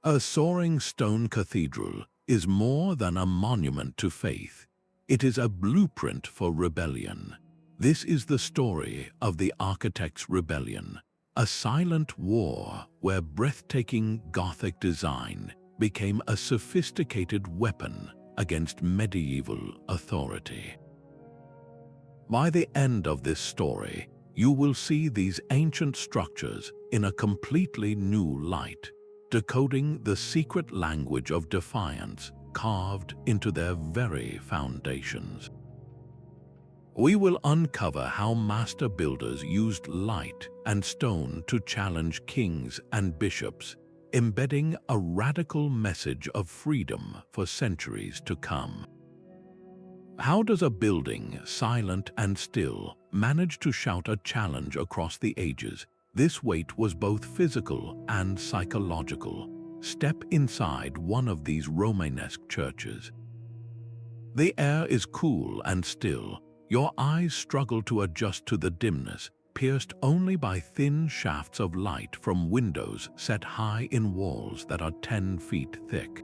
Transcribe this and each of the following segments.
A soaring stone cathedral is more than a monument to faith. It is a blueprint for rebellion. This is the story of the Architects' Rebellion, a silent war where breathtaking Gothic design became a sophisticated weapon against medieval authority. By the end of this story, you will see these ancient structures in a completely new light, decoding the secret language of defiance carved into their very foundations. We will uncover how master builders used light and stone to challenge kings and bishops, embedding a radical message of freedom for centuries to come. How does a building, silent and still, manage to shout a challenge across the ages? This weight was both physical and psychological. Step inside one of these Romanesque churches. The air is cool and still. Your eyes struggle to adjust to the dimness, pierced only by thin shafts of light from windows set high in walls that are 10 feet thick.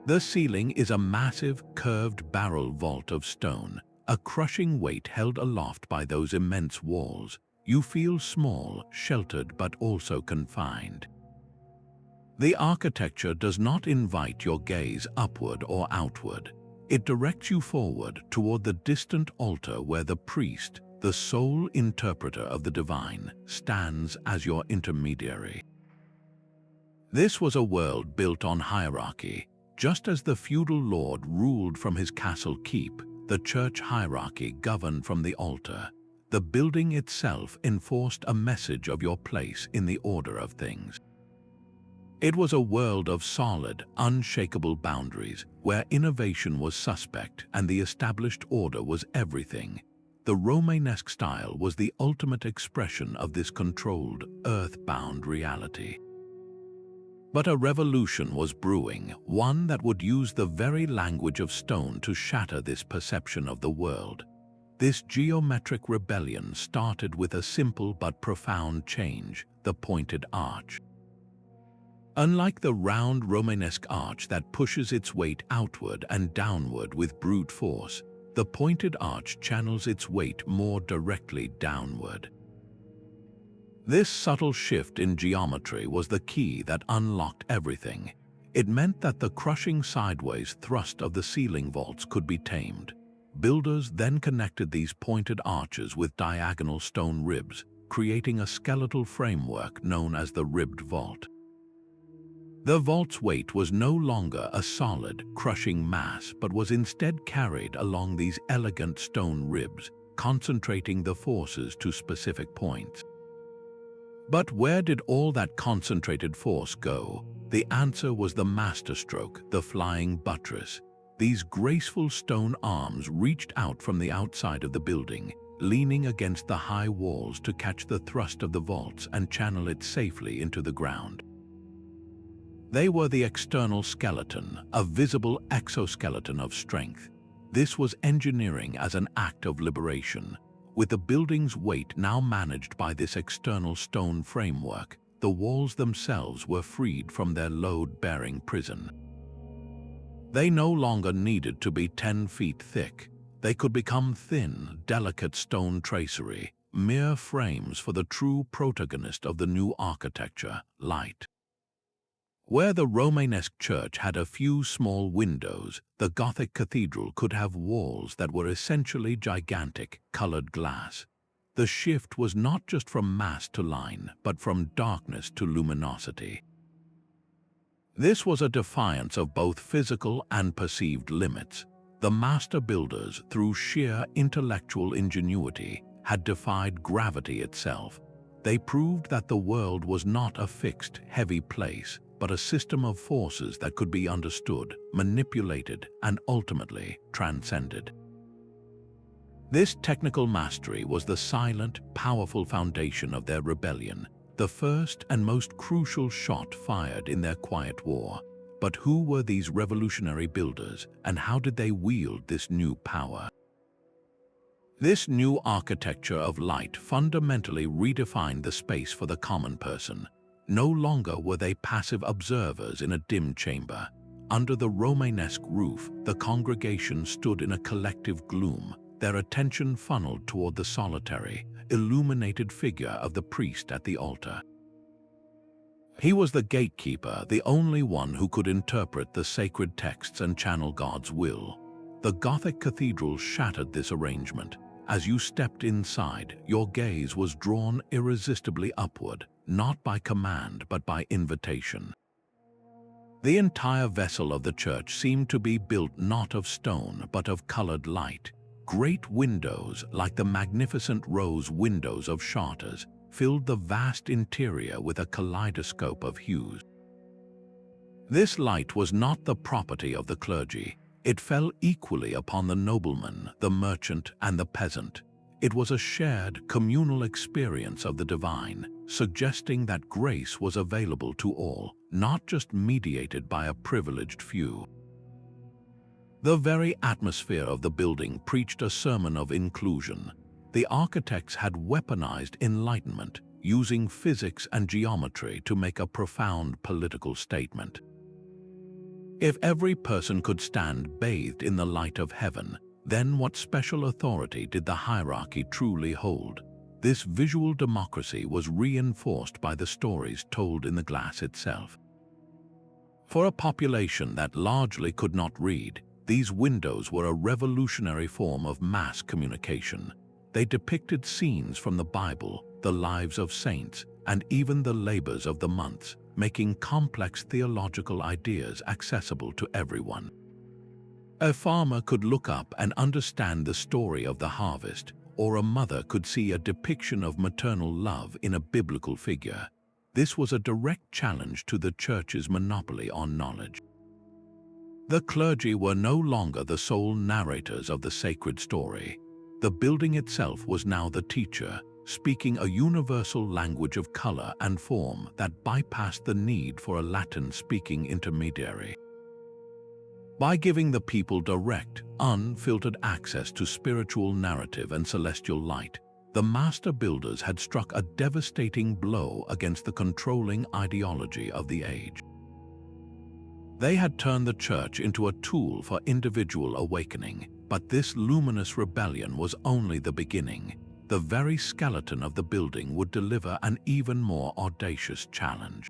The ceiling is a massive, curved barrel vault of stone, a crushing weight held aloft by those immense walls. You feel small, sheltered, but also confined. The architecture does not invite your gaze upward or outward. It directs you forward toward the distant altar where the priest, the sole interpreter of the divine, stands as your intermediary. This was a world built on hierarchy. Just as the feudal lord ruled from his castle keep, the church hierarchy governed from the altar. The building itself enforced a message of your place in the order of things. It was a world of solid, unshakable boundaries, where innovation was suspect and the established order was everything. The Romanesque style was the ultimate expression of this controlled, earth-bound reality. But a revolution was brewing, one that would use the very language of stone to shatter this perception of the world. This geometric rebellion started with a simple but profound change: the pointed arch. Unlike the round Romanesque arch that pushes its weight outward and downward with brute force, the pointed arch channels its weight more directly downward. This subtle shift in geometry was the key that unlocked everything. It meant that the crushing sideways thrust of the ceiling vaults could be tamed. Builders then connected these pointed arches with diagonal stone ribs, creating a skeletal framework known as the ribbed vault. The vault's weight was no longer a solid, crushing mass, but was instead carried along these elegant stone ribs, concentrating the forces to specific points. But where did all that concentrated force go? The answer was the masterstroke, the flying buttress. These graceful stone arms reached out from the outside of the building, leaning against the high walls to catch the thrust of the vaults and channel it safely into the ground. They were the external skeleton, a visible exoskeleton of strength. This was engineering as an act of liberation. With the building's weight now managed by this external stone framework, the walls themselves were freed from their load-bearing prison. They no longer needed to be 10 feet thick. They could become thin, delicate stone tracery, mere frames for the true protagonist of the new architecture, light. Where the Romanesque church had a few small windows, the Gothic cathedral could have walls that were essentially gigantic, colored glass. The shift was not just from mass to line, but from darkness to luminosity. This was a defiance of both physical and perceived limits. The master builders, through sheer intellectual ingenuity, had defied gravity itself. They proved that the world was not a fixed, heavy place, but a system of forces that could be understood, manipulated, and ultimately transcended. This technical mastery was the silent, powerful foundation of their rebellion, the first and most crucial shot fired in their quiet war. But who were these revolutionary builders, and how did they wield this new power? This new architecture of light fundamentally redefined the space for the common person. No longer were they passive observers in a dim chamber. Under the Romanesque roof, the congregation stood in a collective gloom, their attention funneled toward the solitary, illuminated figure of the priest at the altar. He was the gatekeeper, the only one who could interpret the sacred texts and channel God's will. The Gothic cathedrals shattered this arrangement. As you stepped inside, your gaze was drawn irresistibly upward, not by command but by invitation. The entire vessel of the church seemed to be built not of stone but of colored light. Great windows, like the magnificent rose windows of Chartres, filled the vast interior with a kaleidoscope of hues. This light was not the property of the clergy. It fell equally upon the nobleman, the merchant, and the peasant. It was a shared, communal experience of the divine, suggesting that grace was available to all, not just mediated by a privileged few. The very atmosphere of the building preached a sermon of inclusion. The architects had weaponized enlightenment, using physics and geometry to make a profound political statement. If every person could stand bathed in the light of heaven, then what special authority did the hierarchy truly hold? This visual democracy was reinforced by the stories told in the glass itself. For a population that largely could not read, these windows were a revolutionary form of mass communication. They depicted scenes from the Bible, the lives of saints, and even the labors of the months, making complex theological ideas accessible to everyone. A farmer could look up and understand the story of the harvest, or a mother could see a depiction of maternal love in a biblical figure. This was a direct challenge to the church's monopoly on knowledge. The clergy were no longer the sole narrators of the sacred story. The building itself was now the teacher, speaking a universal language of color and form that bypassed the need for a Latin-speaking intermediary. By giving the people direct, unfiltered access to spiritual narrative and celestial light, the master builders had struck a devastating blow against the controlling ideology of the age. They had turned the church into a tool for individual awakening, but this luminous rebellion was only the beginning. The very skeleton of the building would deliver an even more audacious challenge.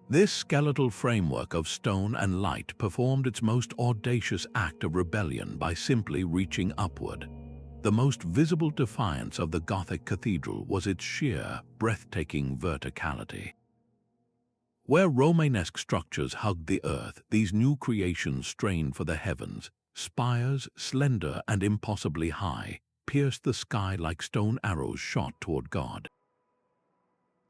This skeletal framework of stone and light performed its most audacious act of rebellion by simply reaching upward. The most visible defiance of the Gothic cathedral was its sheer, breathtaking verticality. Where Romanesque structures hugged the earth, these new creations strained for the heavens. Spires, slender and impossibly high, pierced the sky like stone arrows shot toward God.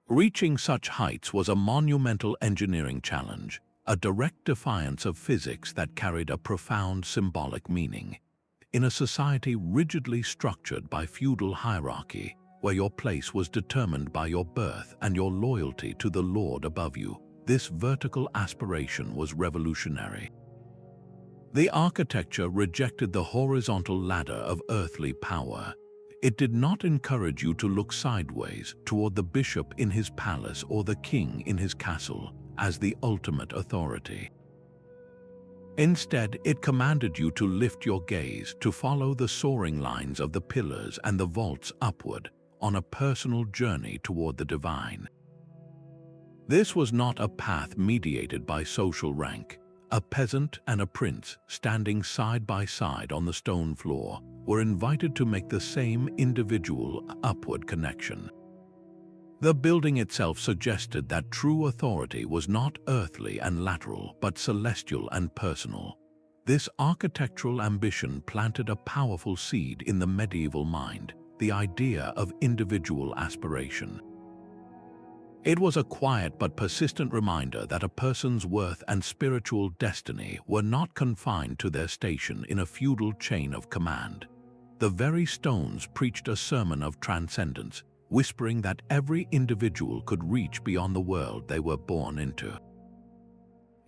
Reaching such heights was a monumental engineering challenge, a direct defiance of physics that carried a profound symbolic meaning. In a society rigidly structured by feudal hierarchy, where your place was determined by your birth and your loyalty to the Lord above you, this vertical aspiration was revolutionary. The architecture rejected the horizontal ladder of earthly power. It did not encourage you to look sideways toward the bishop in his palace or the king in his castle as the ultimate authority. Instead, it commanded you to lift your gaze, to follow the soaring lines of the pillars and the vaults upward on a personal journey toward the divine. This was not a path mediated by social rank. A peasant and a prince, standing side by side on the stone floor, were invited to make the same individual upward connection. The building itself suggested that true authority was not earthly and lateral, but celestial and personal. This architectural ambition planted a powerful seed in the medieval mind, the idea of individual aspiration. It was a quiet but persistent reminder that a person's worth and spiritual destiny were not confined to their station in a feudal chain of command. The very stones preached a sermon of transcendence, whispering that every individual could reach beyond the world they were born into.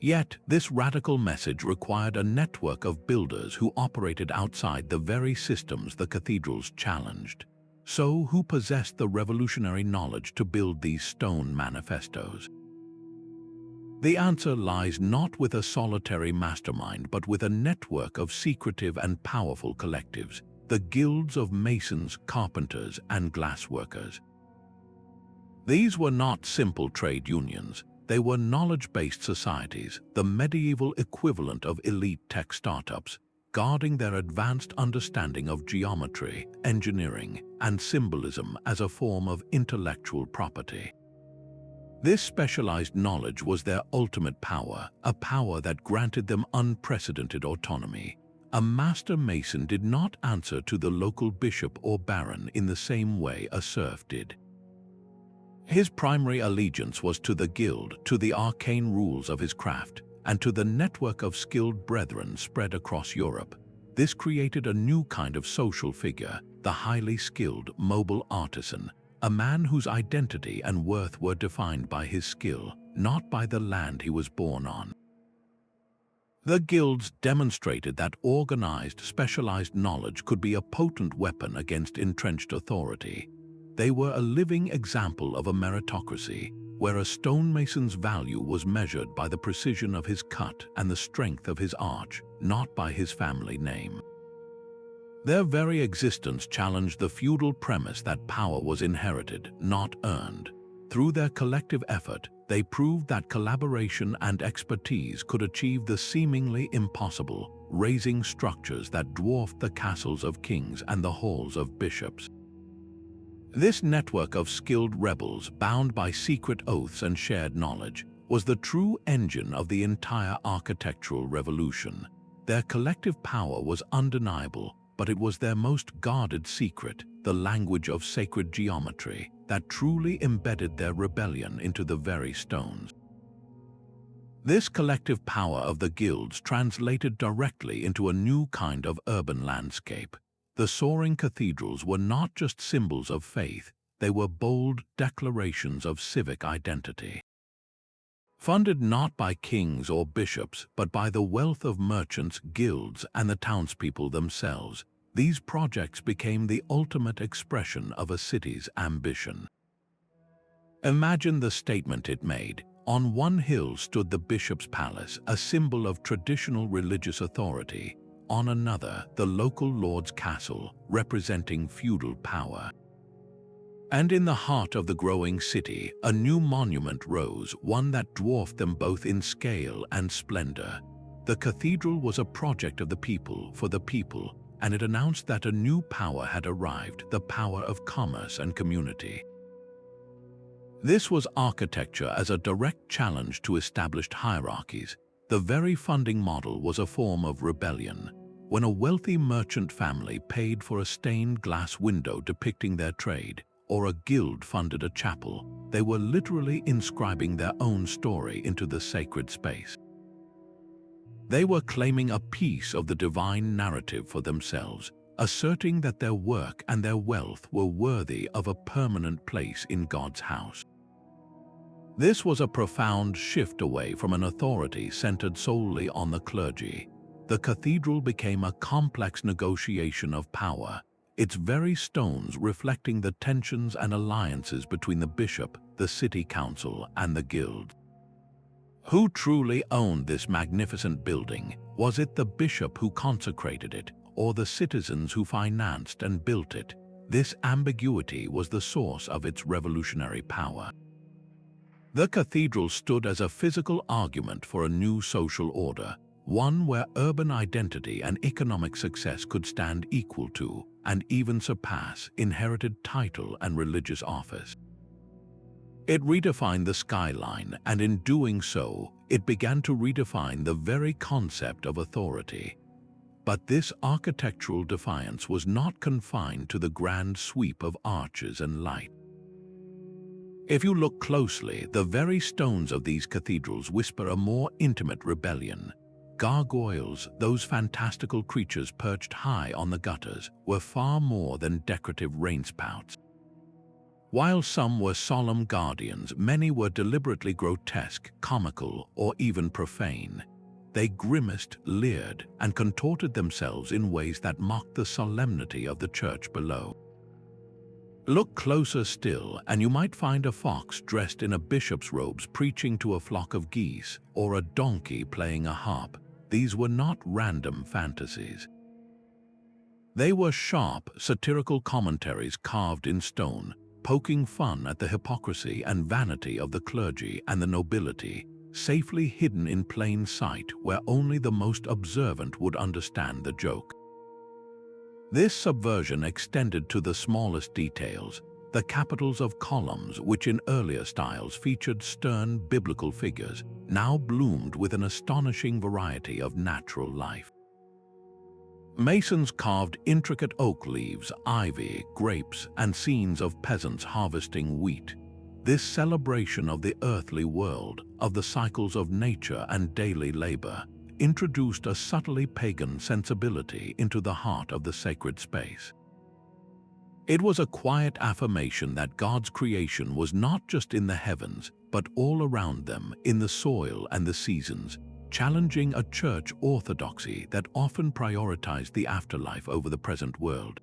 Yet, this radical message required a network of builders who operated outside the very systems the cathedrals challenged. So who possessed the revolutionary knowledge to build these stone manifestos? The answer lies not with a solitary mastermind, but with a network of secretive and powerful collectives, the guilds of masons, carpenters, and glassworkers. These were not simple trade unions. They were knowledge-based societies, the medieval equivalent of elite tech startups, guarding their advanced understanding of geometry, engineering, and symbolism as a form of intellectual property. This specialized knowledge was their ultimate power, a power that granted them unprecedented autonomy. A master mason did not answer to the local bishop or baron in the same way a serf did. His primary allegiance was to the guild, to the arcane rules of his craft, and to the network of skilled brethren spread across Europe. This created a new kind of social figure, the highly skilled, mobile artisan, a man whose identity and worth were defined by his skill, not by the land he was born on. The guilds demonstrated that organized, specialized knowledge could be a potent weapon against entrenched authority. They were a living example of a meritocracy, where a stonemason's value was measured by the precision of his cut and the strength of his arch, not by his family name. Their very existence challenged the feudal premise that power was inherited, not earned. Through their collective effort, they proved that collaboration and expertise could achieve the seemingly impossible, raising structures that dwarfed the castles of kings and the halls of bishops. This network of skilled rebels, bound by secret oaths and shared knowledge, was the true engine of the entire architectural revolution. Their collective power was undeniable, but it was their most guarded secret, the language of sacred geometry, that truly embedded their rebellion into the very stones. This collective power of the guilds translated directly into a new kind of urban landscape. The soaring cathedrals were not just symbols of faith, they were bold declarations of civic identity. Funded not by kings or bishops, but by the wealth of merchants, guilds, and the townspeople themselves, these projects became the ultimate expression of a city's ambition. Imagine the statement it made. On one hill stood the bishop's palace, a symbol of traditional religious authority. On another, the local lord's castle, representing feudal power. And in the heart of the growing city, a new monument rose, one that dwarfed them both in scale and splendor. The cathedral was a project of the people, for the people, and it announced that a new power had arrived, the power of commerce and community. This was architecture as a direct challenge to established hierarchies. The very funding model was a form of rebellion. When a wealthy merchant family paid for a stained glass window depicting their trade, or a guild funded a chapel, they were literally inscribing their own story into the sacred space. They were claiming a piece of the divine narrative for themselves, asserting that their work and their wealth were worthy of a permanent place in God's house. This was a profound shift away from an authority centered solely on the clergy. The cathedral became a complex negotiation of power, its very stones reflecting the tensions and alliances between the bishop, the city council, and the guild. Who truly owned this magnificent building? Was it the bishop who consecrated it, or the citizens who financed and built it? This ambiguity was the source of its revolutionary power. The cathedral stood as a physical argument for a new social order, one where urban identity and economic success could stand equal to, and even surpass, inherited title and religious office. It redefined the skyline, and in doing so, it began to redefine the very concept of authority. But this architectural defiance was not confined to the grand sweep of arches and light. If you look closely, the very stones of these cathedrals whisper a more intimate rebellion. Gargoyles, those fantastical creatures perched high on the gutters, were far more than decorative rainspouts. While some were solemn guardians, many were deliberately grotesque, comical, or even profane. They grimaced, leered, and contorted themselves in ways that mocked the solemnity of the church below. Look closer still, and you might find a fox dressed in a bishop's robes preaching to a flock of geese, or a donkey playing a harp. These were not random fantasies. They were sharp, satirical commentaries carved in stone, poking fun at the hypocrisy and vanity of the clergy and the nobility, safely hidden in plain sight where only the most observant would understand the joke. This subversion extended to the smallest details. The capitals of columns, which in earlier styles featured stern biblical figures, now bloomed with an astonishing variety of natural life. Masons carved intricate oak leaves, ivy, grapes, and scenes of peasants harvesting wheat. This celebration of the earthly world, of the cycles of nature and daily labor, introduced a subtly pagan sensibility into the heart of the sacred space. It was a quiet affirmation that God's creation was not just in the heavens, but all around them, in the soil and the seasons, challenging a church orthodoxy that often prioritized the afterlife over the present world.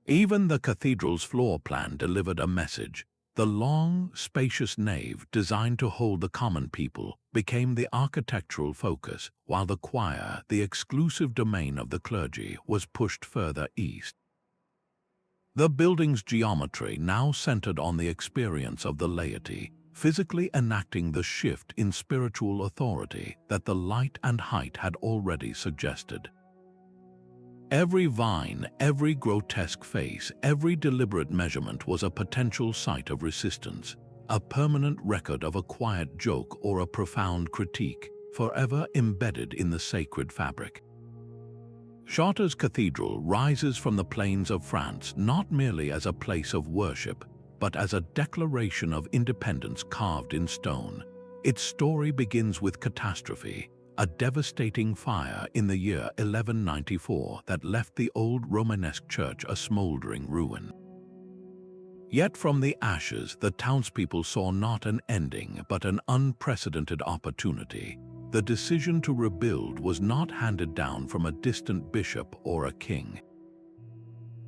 Even the cathedral's floor plan delivered a message. The long, spacious nave, designed to hold the common people, became the architectural focus, while the choir, the exclusive domain of the clergy, was pushed further east. The building's geometry now centered on the experience of the laity, physically enacting the shift in spiritual authority that the light and height had already suggested. Every vine, every grotesque face, every deliberate measurement was a potential site of resistance, a permanent record of a quiet joke or a profound critique, forever embedded in the sacred fabric. Chartres Cathedral rises from the plains of France not merely as a place of worship, but as a declaration of independence carved in stone. Its story begins with catastrophe, a devastating fire in the year 1194 that left the old Romanesque church a smoldering ruin. Yet from the ashes, the townspeople saw not an ending, but an unprecedented opportunity. The decision to rebuild was not handed down from a distant bishop or a king.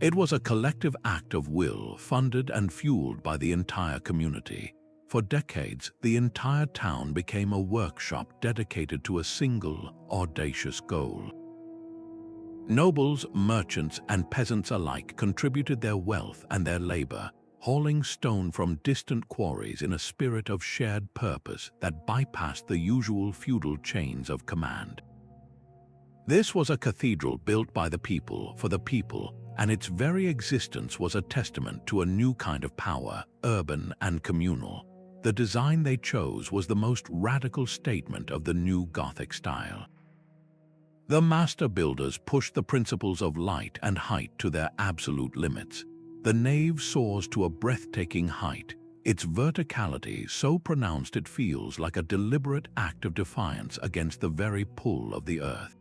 It was a collective act of will, funded and fueled by the entire community. For decades, the entire town became a workshop dedicated to a single, audacious goal. Nobles, merchants, and peasants alike contributed their wealth and their labor, hauling stone from distant quarries in a spirit of shared purpose that bypassed the usual feudal chains of command. This was a cathedral built by the people, for the people, and its very existence was a testament to a new kind of power, urban and communal. The design they chose was the most radical statement of the new Gothic style. The master builders pushed the principles of light and height to their absolute limits. The nave soars to a breathtaking height, its verticality so pronounced it feels like a deliberate act of defiance against the very pull of the earth.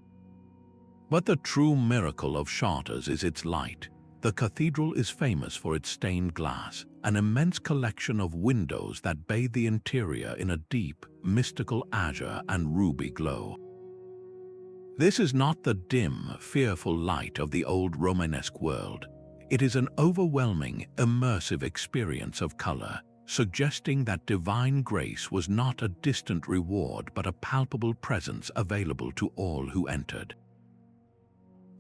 But the true miracle of Chartres is its light. The cathedral is famous for its stained glass, an immense collection of windows that bathe the interior in a deep, mystical azure and ruby glow. This is not the dim, fearful light of the old Romanesque world. It is an overwhelming, immersive experience of color, suggesting that divine grace was not a distant reward but a palpable presence available to all who entered.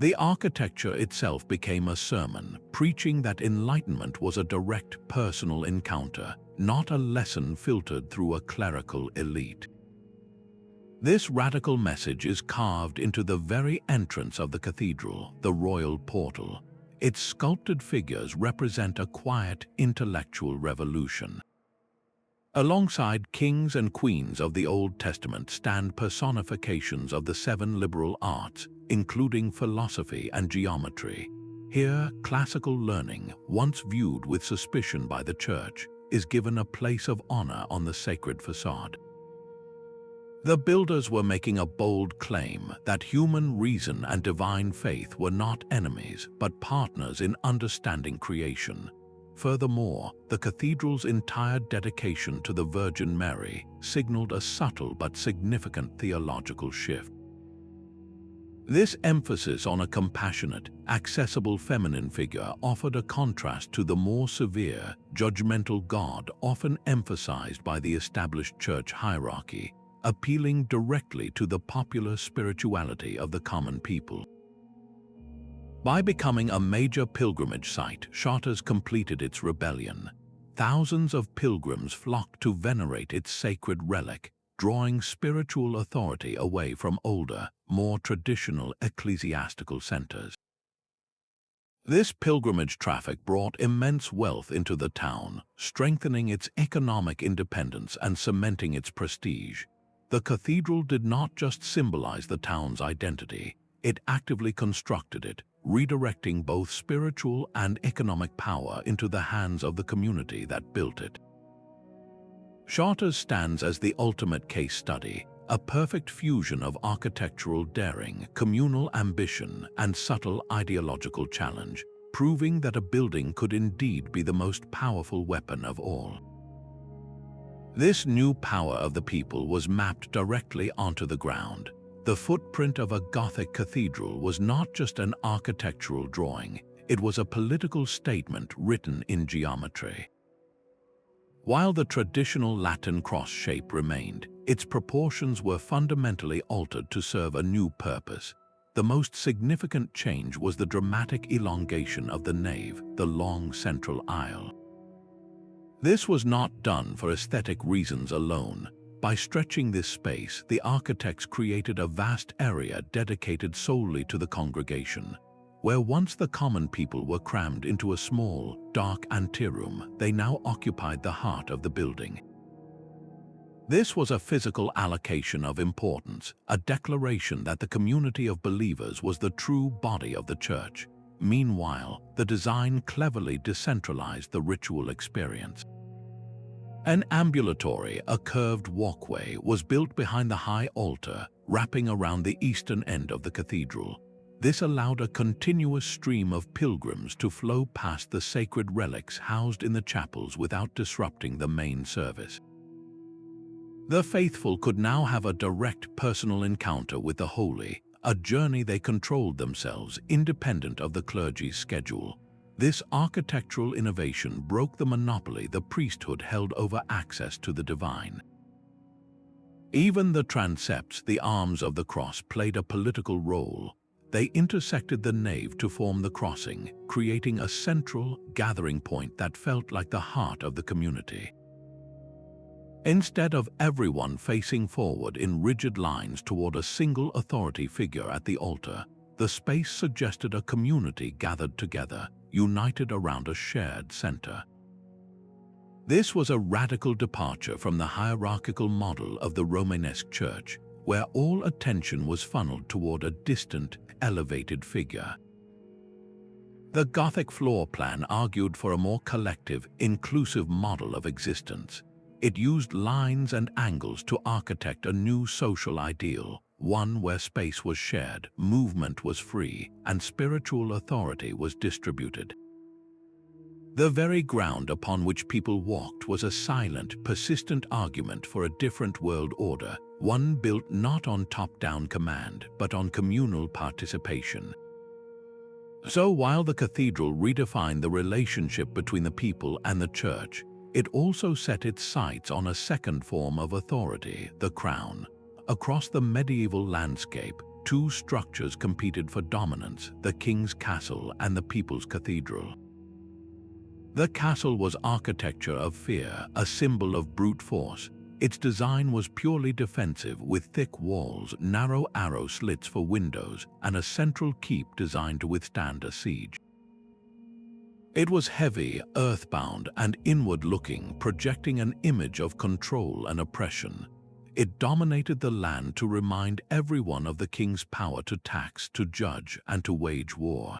The architecture itself became a sermon, preaching that enlightenment was a direct personal encounter, not a lesson filtered through a clerical elite. This radical message is carved into the very entrance of the cathedral, the royal portal. Its sculpted figures represent a quiet, intellectual revolution. Alongside kings and queens of the Old Testament stand personifications of the 7 liberal arts, including philosophy and geometry. Here, classical learning, once viewed with suspicion by the church, is given a place of honor on the sacred facade. The builders were making a bold claim that human reason and divine faith were not enemies, but partners in understanding creation. Furthermore, the cathedral's entire dedication to the Virgin Mary signaled a subtle but significant theological shift. This emphasis on a compassionate, accessible feminine figure offered a contrast to the more severe, judgmental god often emphasized by the established church hierarchy, appealing directly to the popular spirituality of the common people. By becoming a major pilgrimage site, Chartres completed its rebellion. Thousands of pilgrims flocked to venerate its sacred relic, drawing spiritual authority away from older, more traditional ecclesiastical centers. This pilgrimage traffic brought immense wealth into the town, strengthening its economic independence and cementing its prestige. The cathedral did not just symbolize the town's identity, it actively constructed it, redirecting both spiritual and economic power into the hands of the community that built it. Chartres stands as the ultimate case study, a perfect fusion of architectural daring, communal ambition, and subtle ideological challenge, proving that a building could indeed be the most powerful weapon of all. This new power of the people was mapped directly onto the ground. The footprint of a Gothic cathedral was not just an architectural drawing, it was a political statement written in geometry. While the traditional Latin cross shape remained, its proportions were fundamentally altered to serve a new purpose. The most significant change was the dramatic elongation of the nave, the long central aisle. This was not done for aesthetic reasons alone. By stretching this space, the architects created a vast area dedicated solely to the congregation. Where once the common people were crammed into a small, dark anteroom, they now occupied the heart of the building. This was a physical allocation of importance, a declaration that the community of believers was the true body of the church. Meanwhile, the design cleverly decentralized the ritual experience. An ambulatory, a curved walkway, was built behind the high altar, wrapping around the eastern end of the cathedral. This allowed a continuous stream of pilgrims to flow past the sacred relics housed in the chapels without disrupting the main service. The faithful could now have a direct personal encounter with the holy, a journey they controlled themselves, independent of the clergy's schedule. This architectural innovation broke the monopoly the priesthood held over access to the divine. Even the transepts, the arms of the cross, played a political role. They intersected the nave to form the crossing, creating a central gathering point that felt like the heart of the community. Instead of everyone facing forward in rigid lines toward a single authority figure at the altar, the space suggested a community gathered together, united around a shared center. This was a radical departure from the hierarchical model of the Romanesque church, where all attention was funneled toward a distant, elevated figure. The Gothic floor plan argued for a more collective, inclusive model of existence. It used lines and angles to architect a new social ideal, one where space was shared, movement was free, and spiritual authority was distributed. The very ground upon which people walked was a silent, persistent argument for a different world order, one built not on top-down command, but on communal participation. So while the cathedral redefined the relationship between the people and the church, it also set its sights on a second form of authority, the crown. Across the medieval landscape, two structures competed for dominance, the king's castle and the people's cathedral. The castle was architecture of fear, a symbol of brute force. Its design was purely defensive, with thick walls, narrow arrow slits for windows, and a central keep designed to withstand a siege. It was heavy, earthbound, and inward-looking, projecting an image of control and oppression. It dominated the land to remind everyone of the king's power to tax, to judge, and to wage war.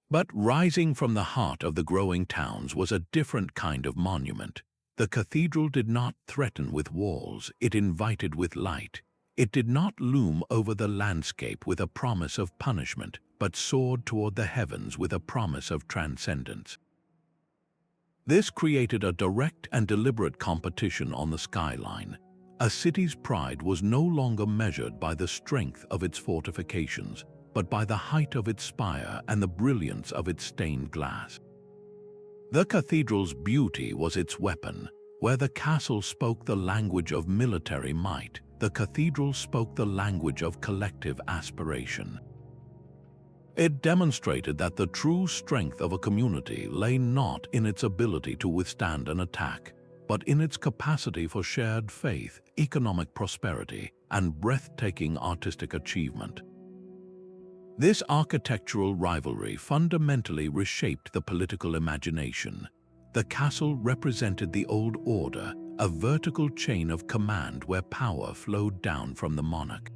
But rising from the heart of the growing towns was a different kind of monument. The cathedral did not threaten with walls, it invited with light. It did not loom over the landscape with a promise of punishment, but soared toward the heavens with a promise of transcendence. This created a direct and deliberate competition on the skyline. A city's pride was no longer measured by the strength of its fortifications, but by the height of its spire and the brilliance of its stained glass. The cathedral's beauty was its weapon. Where the castle spoke the language of military might, the cathedral spoke the language of collective aspiration. It demonstrated that the true strength of a community lay not in its ability to withstand an attack, but in its capacity for shared faith, economic prosperity, and breathtaking artistic achievement. This architectural rivalry fundamentally reshaped the political imagination. The castle represented the old order, a vertical chain of command where power flowed down from the monarch.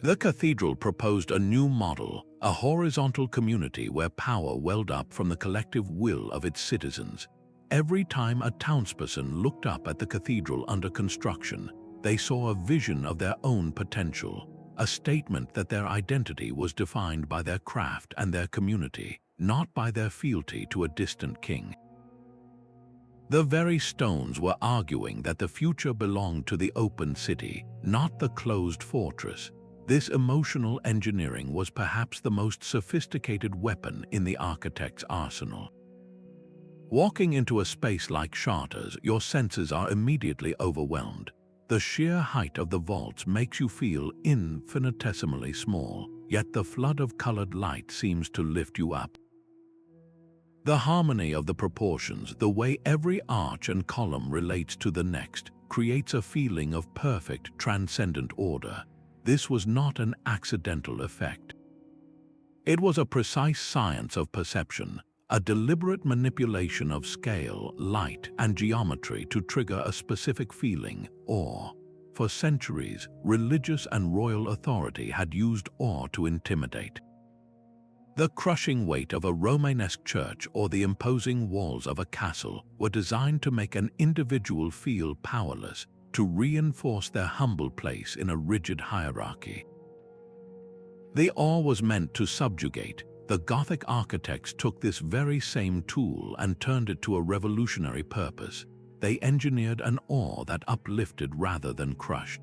The cathedral proposed a new model, a horizontal community where power welled up from the collective will of its citizens. Every time a townsperson looked up at the cathedral under construction, they saw a vision of their own potential, a statement that their identity was defined by their craft and their community, not by their fealty to a distant king. The very stones were arguing that the future belonged to the open city, not the closed fortress. This emotional engineering was perhaps the most sophisticated weapon in the architect's arsenal. Walking into a space like Chartres, your senses are immediately overwhelmed. The sheer height of the vaults makes you feel infinitesimally small, yet the flood of colored light seems to lift you up. The harmony of the proportions, the way every arch and column relates to the next, creates a feeling of perfect, transcendent order. This was not an accidental effect. It was a precise science of perception, a deliberate manipulation of scale, light, and geometry to trigger a specific feeling, awe. For centuries, religious and royal authority had used awe to intimidate. The crushing weight of a Romanesque church or the imposing walls of a castle were designed to make an individual feel powerless, to reinforce their humble place in a rigid hierarchy. The awe was meant to subjugate. The Gothic architects took this very same tool and turned it to a revolutionary purpose. They engineered an awe that uplifted rather than crushed.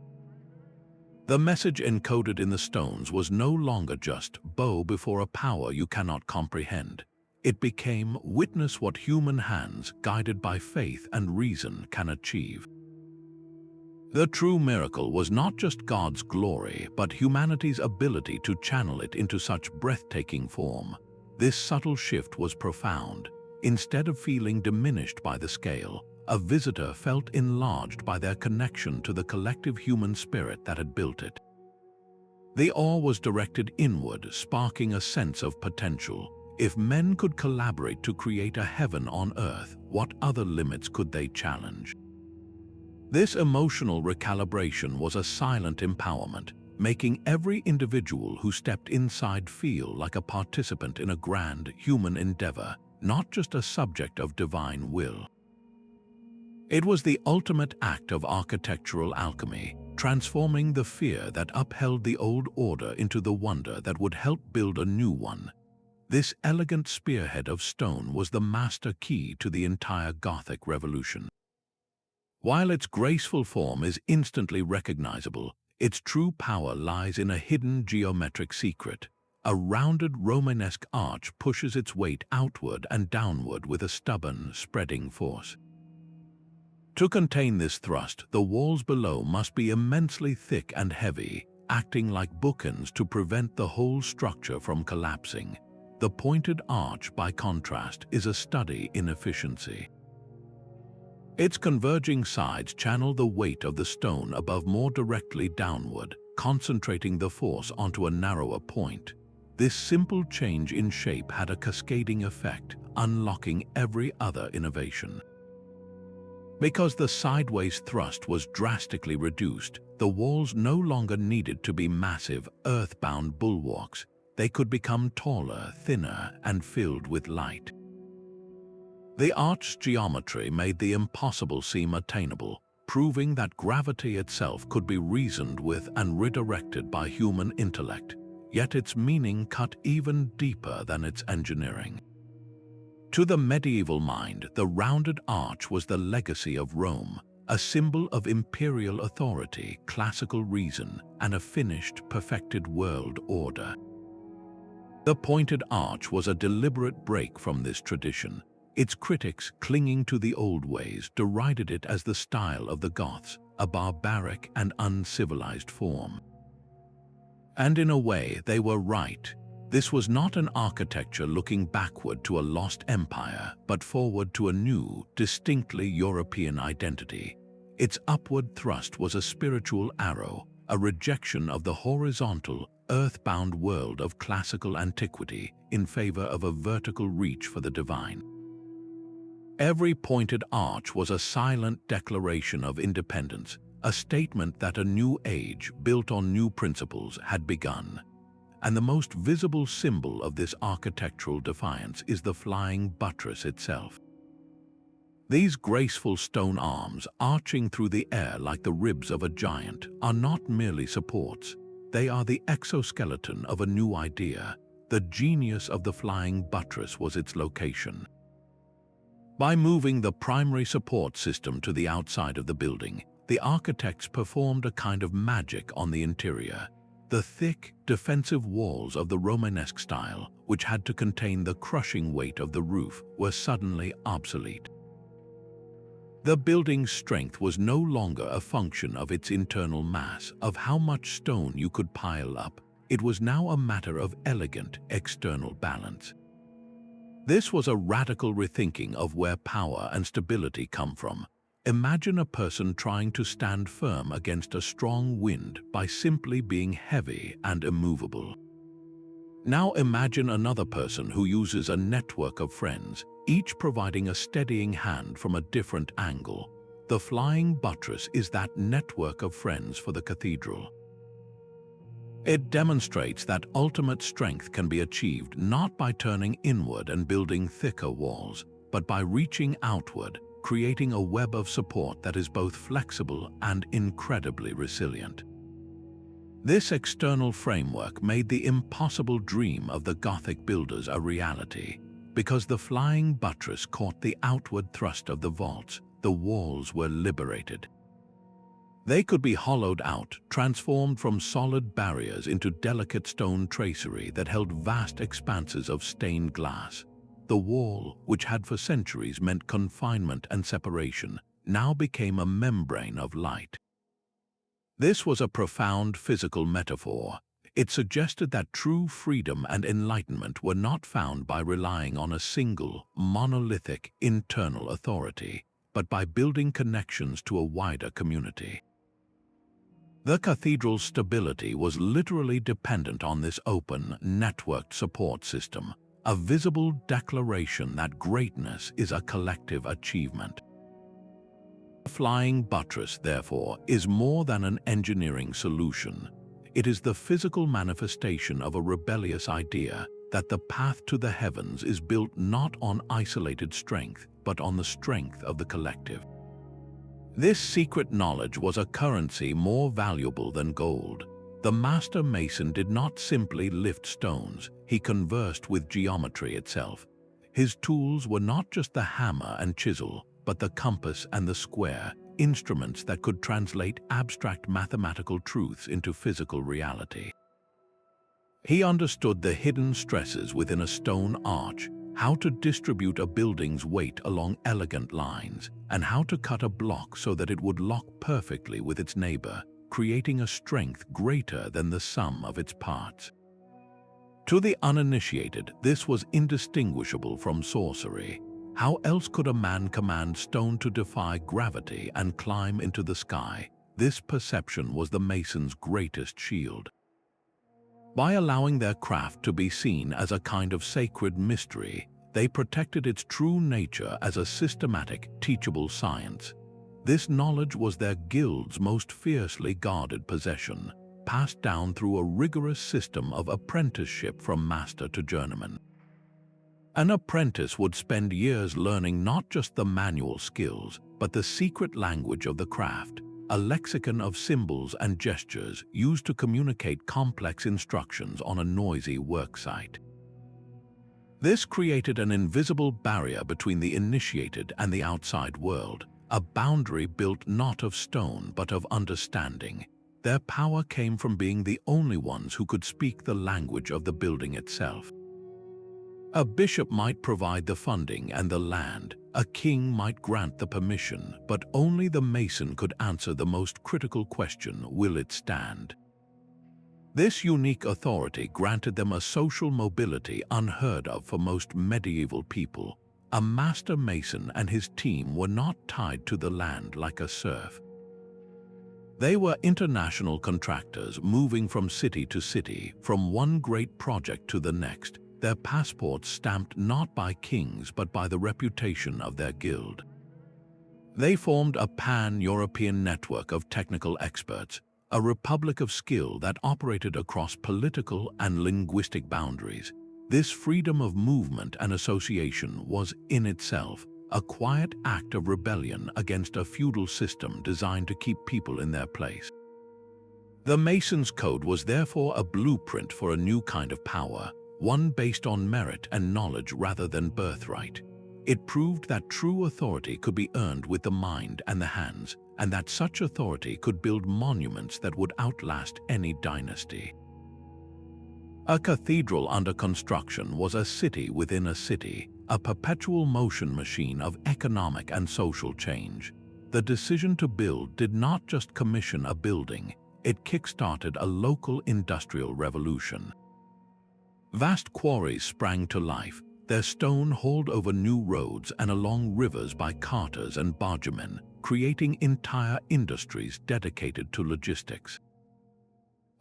The message encoded in the stones was no longer just bow before a power you cannot comprehend. It became witness what human hands, guided by faith and reason, can achieve. The true miracle was not just God's glory, but humanity's ability to channel it into such breathtaking form. This subtle shift was profound. Instead of feeling diminished by the scale, a visitor felt enlarged by their connection to the collective human spirit that had built it. The awe was directed inward, sparking a sense of potential. If men could collaborate to create a heaven on earth, what other limits could they challenge? This emotional recalibration was a silent empowerment, making every individual who stepped inside feel like a participant in a grand human endeavor, not just a subject of divine will. It was the ultimate act of architectural alchemy, transforming the fear that upheld the old order into the wonder that would help build a new one. This elegant spearhead of stone was the master key to the entire Gothic revolution. While its graceful form is instantly recognizable, its true power lies in a hidden geometric secret. A rounded Romanesque arch pushes its weight outward and downward with a stubborn, spreading force. To contain this thrust, the walls below must be immensely thick and heavy, acting like bookends to prevent the whole structure from collapsing. The pointed arch, by contrast, is a study in efficiency. Its converging sides channel the weight of the stone above more directly downward, concentrating the force onto a narrower point. This simple change in shape had a cascading effect, unlocking every other innovation. Because the sideways thrust was drastically reduced, the walls no longer needed to be massive, earth-bound bulwarks. They could become taller, thinner, and filled with light. The arch's geometry made the impossible seem attainable, proving that gravity itself could be reasoned with and redirected by human intellect, yet its meaning cut even deeper than its engineering. To the medieval mind, the rounded arch was the legacy of Rome, a symbol of imperial authority, classical reason, and a finished, perfected world order. The pointed arch was a deliberate break from this tradition. Its critics, clinging to the old ways, derided it as the style of the Goths, a barbaric and uncivilized form. And in a way, they were right. This was not an architecture looking backward to a lost empire, but forward to a new, distinctly European identity. Its upward thrust was a spiritual arrow, a rejection of the horizontal, earthbound world of classical antiquity in favor of a vertical reach for the divine. Every pointed arch was a silent declaration of independence, a statement that a new age, built on new principles, had begun. And the most visible symbol of this architectural defiance is the flying buttress itself. These graceful stone arms, arching through the air like the ribs of a giant, are not merely supports. They are the exoskeleton of a new idea. The genius of the flying buttress was its location. By moving the primary support system to the outside of the building, the architects performed a kind of magic on the interior. The thick, defensive walls of the Romanesque style, which had to contain the crushing weight of the roof, were suddenly obsolete. The building's strength was no longer a function of its internal mass, of how much stone you could pile up. It was now a matter of elegant external balance. This was a radical rethinking of where power and stability come from. Imagine a person trying to stand firm against a strong wind by simply being heavy and immovable. Now imagine another person who uses a network of friends, each providing a steadying hand from a different angle. The flying buttress is that network of friends for the cathedral. It demonstrates that ultimate strength can be achieved not by turning inward and building thicker walls, but by reaching outward, creating a web of support that is both flexible and incredibly resilient. This external framework made the impossible dream of the Gothic builders a reality. Because the flying buttress caught the outward thrust of the vaults, the walls were liberated. They could be hollowed out, transformed from solid barriers into delicate stone tracery that held vast expanses of stained glass. The wall, which had for centuries meant confinement and separation, now became a membrane of light. This was a profound physical metaphor. It suggested that true freedom and enlightenment were not found by relying on a single, monolithic, internal authority, but by building connections to a wider community. The cathedral's stability was literally dependent on this open, networked support system, a visible declaration that greatness is a collective achievement. The flying buttress, therefore, is more than an engineering solution. It is the physical manifestation of a rebellious idea that the path to the heavens is built not on isolated strength, but on the strength of the collective. This secret knowledge was a currency more valuable than gold. The master mason did not simply lift stones, he conversed with geometry itself. His tools were not just the hammer and chisel, but the compass and the square, instruments that could translate abstract mathematical truths into physical reality. He understood the hidden stresses within a stone arch, how to distribute a building's weight along elegant lines, and how to cut a block so that it would lock perfectly with its neighbor, creating a strength greater than the sum of its parts. To the uninitiated, this was indistinguishable from sorcery. How else could a man command stone to defy gravity and climb into the sky? This perception was the mason's greatest shield. By allowing their craft to be seen as a kind of sacred mystery, they protected its true nature as a systematic, teachable science. This knowledge was their guild's most fiercely guarded possession, passed down through a rigorous system of apprenticeship from master to journeyman. An apprentice would spend years learning not just the manual skills, but the secret language of the craft, a lexicon of symbols and gestures used to communicate complex instructions on a noisy worksite. This created an invisible barrier between the initiated and the outside world, a boundary built not of stone but of understanding. Their power came from being the only ones who could speak the language of the building itself. A bishop might provide the funding and the land, a king might grant the permission, but only the mason could answer the most critical question: will it stand? This unique authority granted them a social mobility unheard of for most medieval people. A master mason and his team were not tied to the land like a serf. They were international contractors moving from city to city, from one great project to the next, their passports stamped not by kings but by the reputation of their guild. They formed a pan-European network of technical experts, a republic of skill that operated across political and linguistic boundaries. This freedom of movement and association was, in itself, a quiet act of rebellion against a feudal system designed to keep people in their place. The Mason's Code was therefore a blueprint for a new kind of power, one based on merit and knowledge rather than birthright. It proved that true authority could be earned with the mind and the hands, and that such authority could build monuments that would outlast any dynasty. A cathedral under construction was a city within a city, a perpetual motion machine of economic and social change. The decision to build did not just commission a building, it kick-started a local industrial revolution. Vast quarries sprang to life, their stone hauled over new roads and along rivers by carters and bargemen, creating entire industries dedicated to logistics.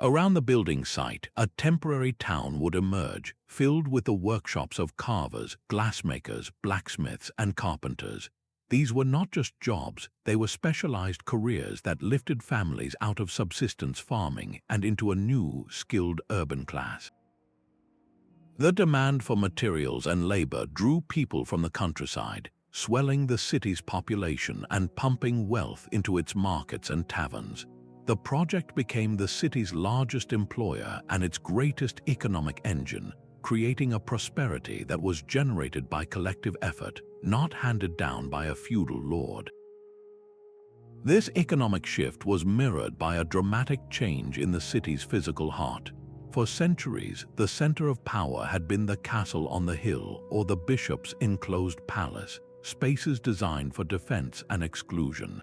Around the building site, a temporary town would emerge, filled with the workshops of carvers, glassmakers, blacksmiths, and carpenters. These were not just jobs, they were specialized careers that lifted families out of subsistence farming and into a new, skilled urban class. The demand for materials and labor drew people from the countryside, swelling the city's population and pumping wealth into its markets and taverns. The project became the city's largest employer and its greatest economic engine, creating a prosperity that was generated by collective effort, not handed down by a feudal lord. This economic shift was mirrored by a dramatic change in the city's physical heart. For centuries, the center of power had been the castle on the hill or the bishop's enclosed palace, spaces designed for defense and exclusion.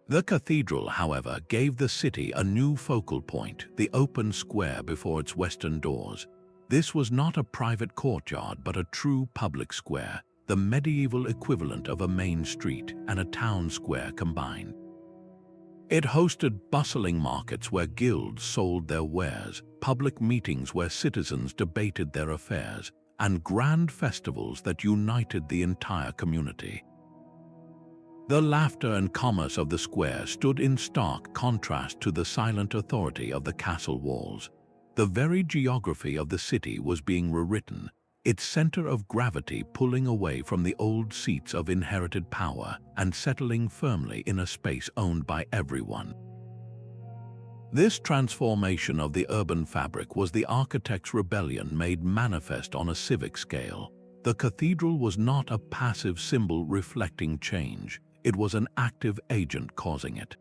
The cathedral, however, gave the city a new focal point, the open square before its western doors. This was not a private courtyard but a true public square, the medieval equivalent of a main street and a town square combined. It hosted bustling markets where guilds sold their wares, public meetings where citizens debated their affairs, and grand festivals that united the entire community. The laughter and commerce of the square stood in stark contrast to the silent authority of the castle walls. The very geography of the city was being rewritten, its center of gravity pulling away from the old seats of inherited power and settling firmly in a space owned by everyone. This transformation of the urban fabric was the architect's rebellion made manifest on a civic scale. The cathedral was not a passive symbol reflecting change. It was an active agent causing it.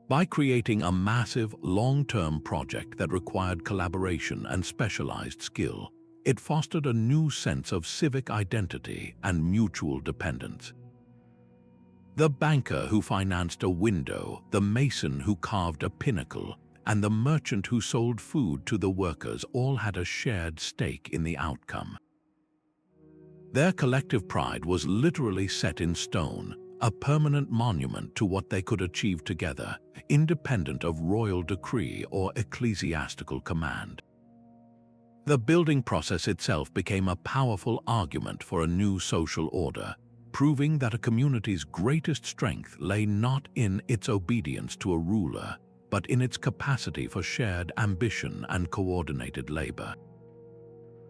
By creating a massive, long-term project that required collaboration and specialized skill, it fostered a new sense of civic identity and mutual dependence. The banker who financed a window, the mason who carved a pinnacle, and the merchant who sold food to the workers all had a shared stake in the outcome. Their collective pride was literally set in stone, a permanent monument to what they could achieve together, independent of royal decree or ecclesiastical command. The building process itself became a powerful argument for a new social order, proving that a community's greatest strength lay not in its obedience to a ruler, but in its capacity for shared ambition and coordinated labor.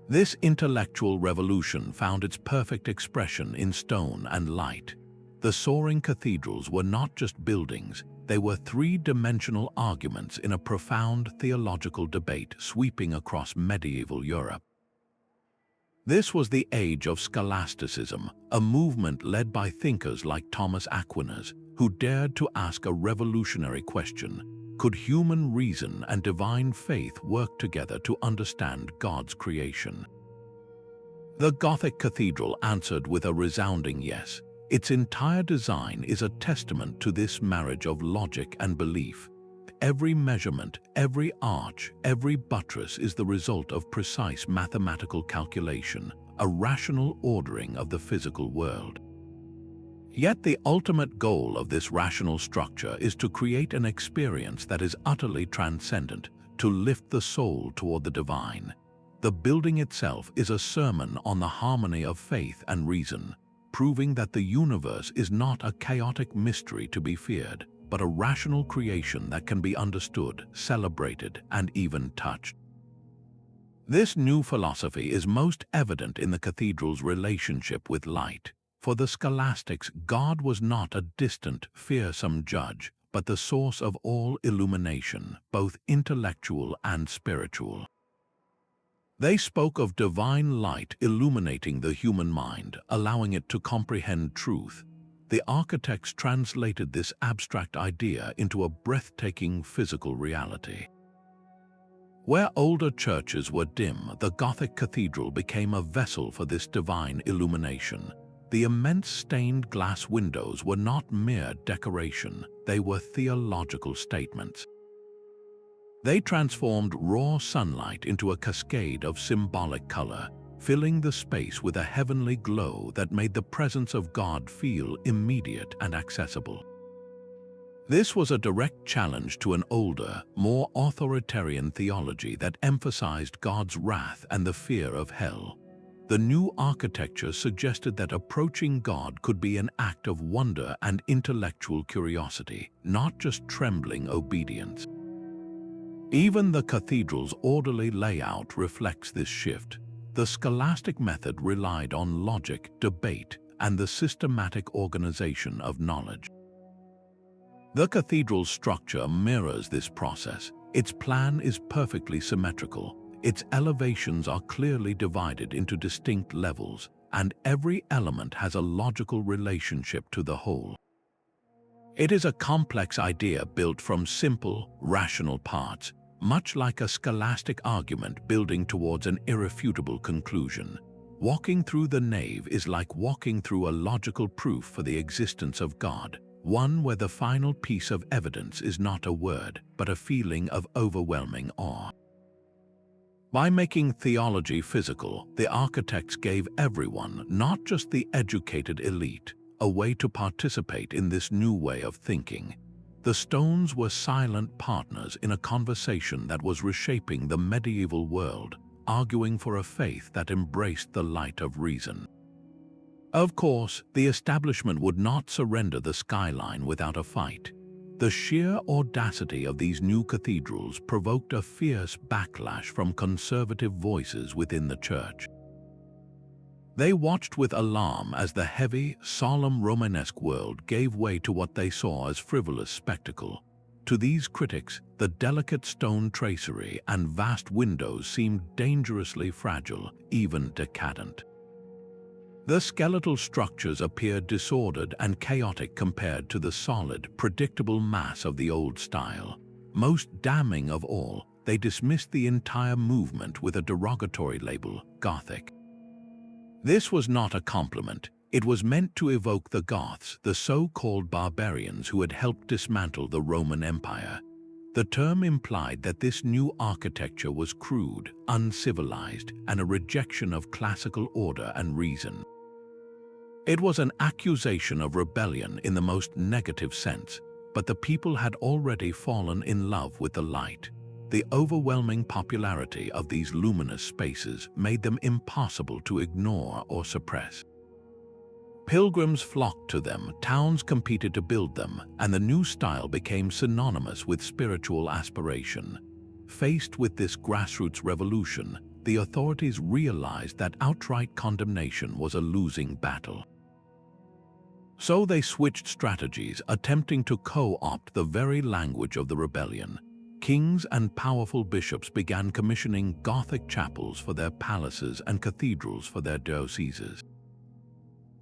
This intellectual revolution found its perfect expression in stone and light. The soaring cathedrals were not just buildings, they were three-dimensional arguments in a profound theological debate sweeping across medieval Europe. This was the age of Scholasticism, a movement led by thinkers like Thomas Aquinas, who dared to ask a revolutionary question: could human reason and divine faith work together to understand God's creation? The Gothic cathedral answered with a resounding yes. Its entire design is a testament to this marriage of logic and belief. Every measurement, every arch, every buttress is the result of precise mathematical calculation, a rational ordering of the physical world. Yet the ultimate goal of this rational structure is to create an experience that is utterly transcendent, to lift the soul toward the divine. The building itself is a sermon on the harmony of faith and reason, proving that the universe is not a chaotic mystery to be feared, but a rational creation that can be understood, celebrated, and even touched. This new philosophy is most evident in the cathedral's relationship with light. For the scholastics, God was not a distant, fearsome judge, but the source of all illumination, both intellectual and spiritual. They spoke of divine light illuminating the human mind, allowing it to comprehend truth. The architects translated this abstract idea into a breathtaking physical reality. Where older churches were dim, the Gothic cathedral became a vessel for this divine illumination. The immense stained glass windows were not mere decoration, they were theological statements. They transformed raw sunlight into a cascade of symbolic color, filling the space with a heavenly glow that made the presence of God feel immediate and accessible. This was a direct challenge to an older, more authoritarian theology that emphasized God's wrath and the fear of hell. The new architecture suggested that approaching God could be an act of wonder and intellectual curiosity, not just trembling obedience. Even the cathedral's orderly layout reflects this shift. The scholastic method relied on logic, debate, and the systematic organization of knowledge. The cathedral's structure mirrors this process. Its plan is perfectly symmetrical. Its elevations are clearly divided into distinct levels, and every element has a logical relationship to the whole. It is a complex idea built from simple, rational parts, much like a scholastic argument building towards an irrefutable conclusion. Walking through the nave is like walking through a logical proof for the existence of God, one where the final piece of evidence is not a word, but a feeling of overwhelming awe. By making theology physical, the architects gave everyone, not just the educated elite, a way to participate in this new way of thinking. The stones were silent partners in a conversation that was reshaping the medieval world, arguing for a faith that embraced the light of reason. Of course, the establishment would not surrender the skyline without a fight. The sheer audacity of these new cathedrals provoked a fierce backlash from conservative voices within the church. They watched with alarm as the heavy, solemn Romanesque world gave way to what they saw as frivolous spectacle. To these critics, the delicate stone tracery and vast windows seemed dangerously fragile, even decadent. The skeletal structures appeared disordered and chaotic compared to the solid, predictable mass of the old style. Most damning of all, they dismissed the entire movement with a derogatory label, Gothic. This was not a compliment. It was meant to evoke the Goths, the so-called barbarians who had helped dismantle the Roman Empire. The term implied that this new architecture was crude, uncivilized, and a rejection of classical order and reason. It was an accusation of rebellion in the most negative sense, but the people had already fallen in love with the light. The overwhelming popularity of these luminous spaces made them impossible to ignore or suppress. Pilgrims flocked to them, towns competed to build them, and the new style became synonymous with spiritual aspiration. Faced with this grassroots revolution, the authorities realized that outright condemnation was a losing battle. So they switched strategies, attempting to co-opt the very language of the rebellion. kings and powerful bishops began commissioning Gothic chapels for their palaces and cathedrals for their dioceses.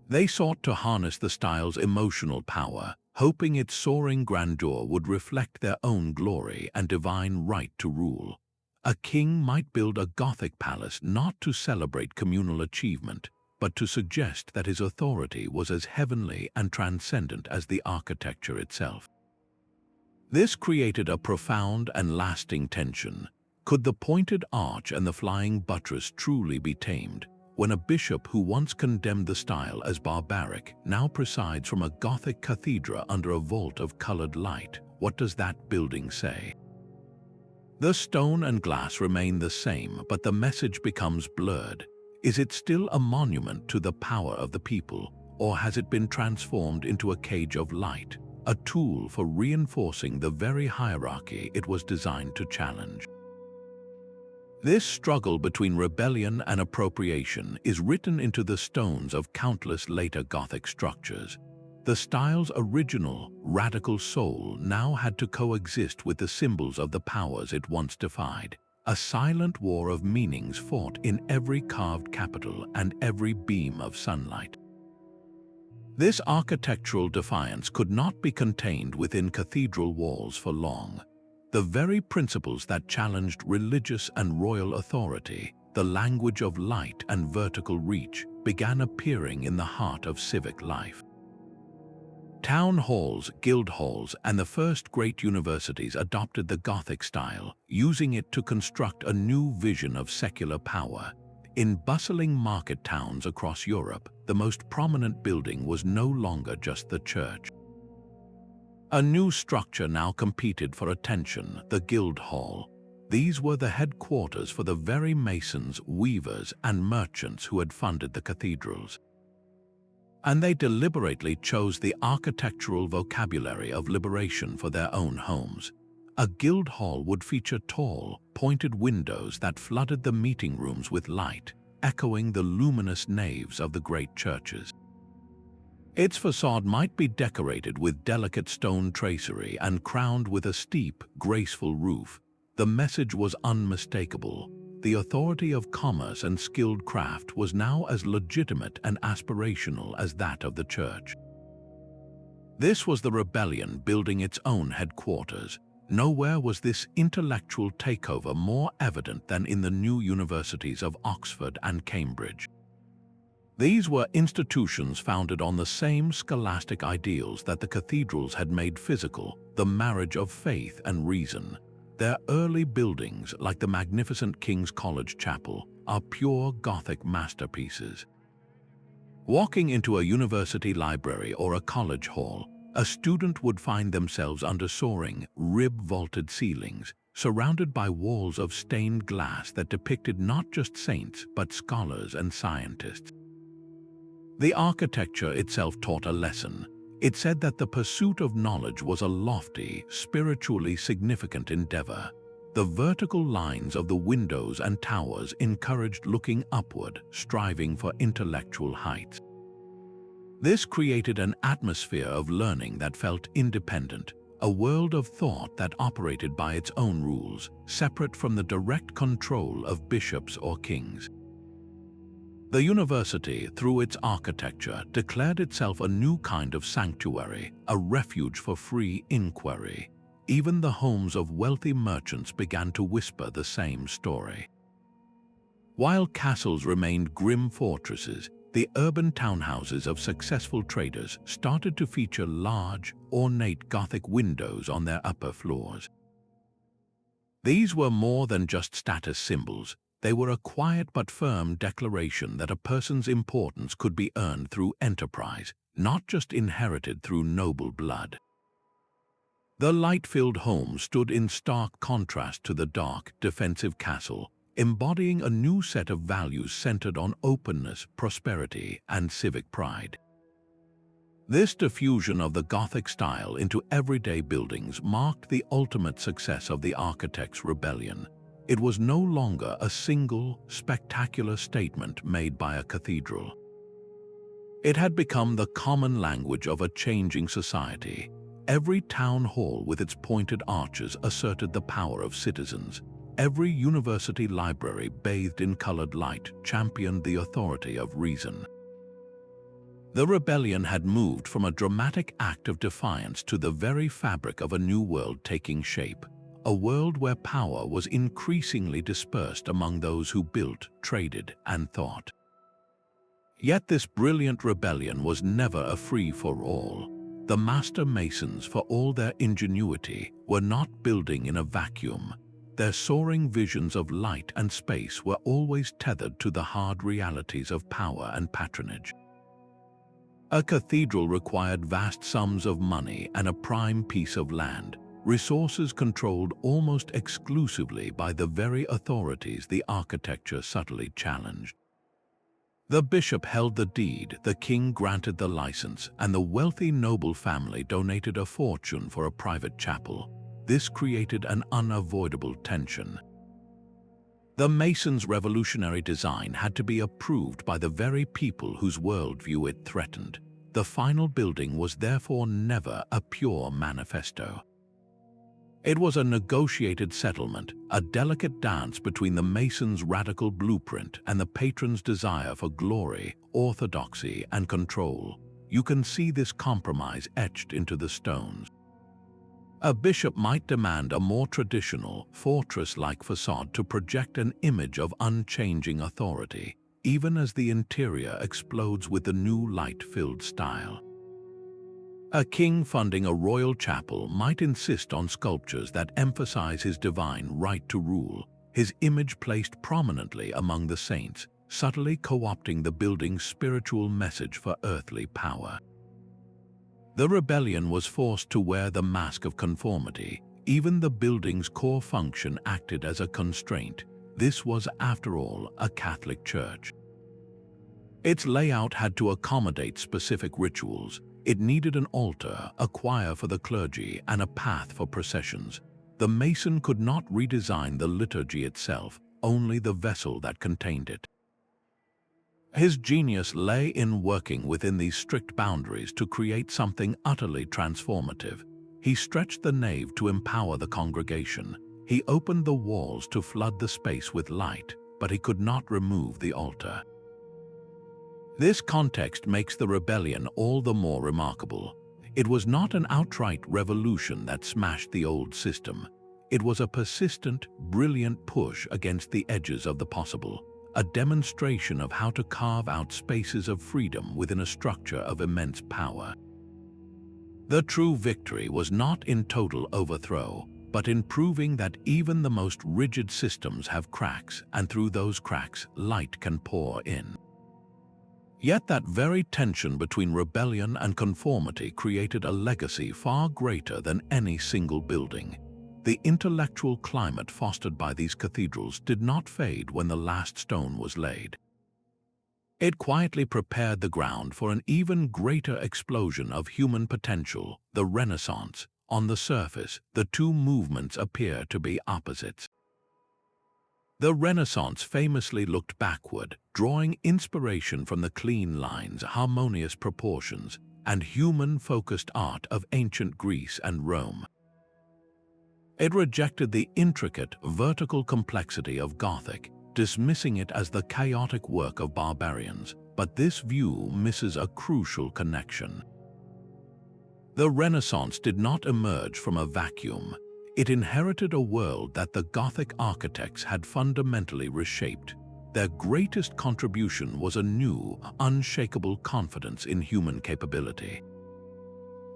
They sought to harness the style's emotional power, hoping its soaring grandeur would reflect their own glory and divine right to rule. A king might build a Gothic palace not to celebrate communal achievement, but to suggest that his authority was as heavenly and transcendent as the architecture itself. This created a profound and lasting tension. Could the pointed arch and the flying buttress truly be tamed, when a bishop who once condemned the style as barbaric now presides from a Gothic cathedral under a vault of colored light? What does that building say? The stone and glass remain the same, but the message becomes blurred. Is it still a monument to the power of the people, or has it been transformed into a cage of light, a tool for reinforcing the very hierarchy it was designed to challenge? This struggle between rebellion and appropriation is written into the stones of countless later Gothic structures. The style's original, radical soul now had to coexist with the symbols of the powers it once defied, a silent war of meanings fought in every carved capital and every beam of sunlight. This architectural defiance could not be contained within cathedral walls for long. The very principles that challenged religious and royal authority, the language of light and vertical reach, began appearing in the heart of civic life. Town halls, guild halls, and the first great universities adopted the Gothic style, using it to construct a new vision of secular power. In bustling market towns across Europe, the most prominent building was no longer just the church. A new structure now competed for attention, the guild hall. These were the headquarters for the very masons, weavers, and merchants who had funded the cathedrals. And they deliberately chose the architectural vocabulary of liberation for their own homes. A guild hall would feature tall, pointed windows that flooded the meeting rooms with light, echoing the luminous naves of the great churches. Its facade might be decorated with delicate stone tracery and crowned with a steep, graceful roof. The message was unmistakable. The authority of commerce and skilled craft was now as legitimate and aspirational as that of the church. This was the rebellion building its own headquarters. Nowhere was this intellectual takeover more evident than in the new universities of Oxford and Cambridge. These were institutions founded on the same scholastic ideals that the cathedrals had made physical, the marriage of faith and reason. Their early buildings, like the magnificent King's College Chapel, are pure Gothic masterpieces. Walking into a university library or a college hall, a student would find themselves under soaring, rib-vaulted ceilings, surrounded by walls of stained glass that depicted not just saints but scholars and scientists. The architecture itself taught a lesson. It said that the pursuit of knowledge was a lofty, spiritually significant endeavor. The vertical lines of the windows and towers encouraged looking upward, striving for intellectual heights. This created an atmosphere of learning that felt independent, a world of thought that operated by its own rules, separate from the direct control of bishops or kings. The university, through its architecture, declared itself a new kind of sanctuary, a refuge for free inquiry. Even the homes of wealthy merchants began to whisper the same story. While castles remained grim fortresses, the urban townhouses of successful traders started to feature large, ornate Gothic windows on their upper floors. These were more than just status symbols. They were a quiet but firm declaration that a person's importance could be earned through enterprise, not just inherited through noble blood. The light-filled home stood in stark contrast to the dark, defensive castle, embodying a new set of values centered on openness, prosperity, and civic pride. This diffusion of the Gothic style into everyday buildings marked the ultimate success of the architect's rebellion. It was no longer a single, spectacular statement made by a cathedral. It had become the common language of a changing society, Every town hall with its pointed arches asserted the power of citizens. Every university library bathed in colored light championed the authority of reason. The rebellion had moved from a dramatic act of defiance to the very fabric of a new world taking shape, a world where power was increasingly dispersed among those who built, traded, and thought. Yet this brilliant rebellion was never a free-for-all. The master masons, for all their ingenuity, were not building in a vacuum. Their soaring visions of light and space were always tethered to the hard realities of power and patronage. A cathedral required vast sums of money and a prime piece of land, resources controlled almost exclusively by the very authorities the architecture subtly challenged. The bishop held the deed, the king granted the license, and the wealthy noble family donated a fortune for a private chapel. This created an unavoidable tension. The masons' revolutionary design had to be approved by the very people whose worldview it threatened. The final building was therefore never a pure manifesto. It was a negotiated settlement, a delicate dance between the masons' radical blueprint and the patron's desire for glory, orthodoxy, and control. You can see this compromise etched into the stones. A bishop might demand a more traditional, fortress-like facade to project an image of unchanging authority, even as the interior explodes with the new light-filled style. A king funding a royal chapel might insist on sculptures that emphasize his divine right to rule, his image placed prominently among the saints, subtly co-opting the building's spiritual message for earthly power. The rebellion was forced to wear the mask of conformity. Even the building's core function acted as a constraint. This was, after all, a Catholic church. Its layout had to accommodate specific rituals. It needed an altar, a choir for the clergy, and a path for processions. The mason could not redesign the liturgy itself, only the vessel that contained it. His genius lay in working within these strict boundaries to create something utterly transformative. He stretched the nave to empower the congregation. He opened the walls to flood the space with light, but he could not remove the altar. This context makes the rebellion all the more remarkable. It was not an outright revolution that smashed the old system. It was a persistent, brilliant push against the edges of the possible, a demonstration of how to carve out spaces of freedom within a structure of immense power. The true victory was not in total overthrow, but in proving that even the most rigid systems have cracks, and through those cracks, light can pour in. Yet that very tension between rebellion and conformity created a legacy far greater than any single building. The intellectual climate fostered by these cathedrals did not fade when the last stone was laid. It quietly prepared the ground for an even greater explosion of human potential, the Renaissance. On the surface, the two movements appear to be opposites. The Renaissance famously looked backward, drawing inspiration from the clean lines, harmonious proportions, and human-focused art of ancient Greece and Rome. It rejected the intricate, vertical complexity of Gothic, dismissing it as the chaotic work of barbarians, but this view misses a crucial connection. The Renaissance did not emerge from a vacuum. It inherited a world that the Gothic architects had fundamentally reshaped. Their greatest contribution was a new, unshakable confidence in human capability.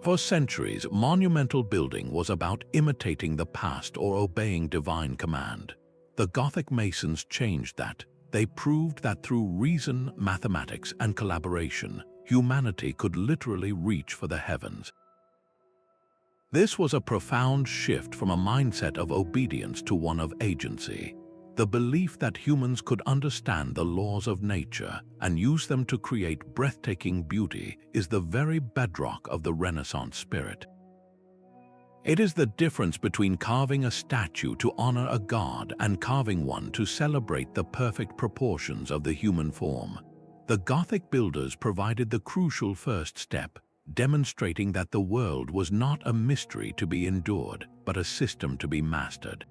For centuries, monumental building was about imitating the past or obeying divine command. The Gothic masons changed that. They proved that through reason, mathematics, and collaboration, humanity could literally reach for the heavens. This was a profound shift from a mindset of obedience to one of agency. The belief that humans could understand the laws of nature and use them to create breathtaking beauty is the very bedrock of the Renaissance spirit. It is the difference between carving a statue to honor a god and carving one to celebrate the perfect proportions of the human form. The Gothic builders provided the crucial first step. demonstrating that the world was not a mystery to be endured, but a system to be mastered.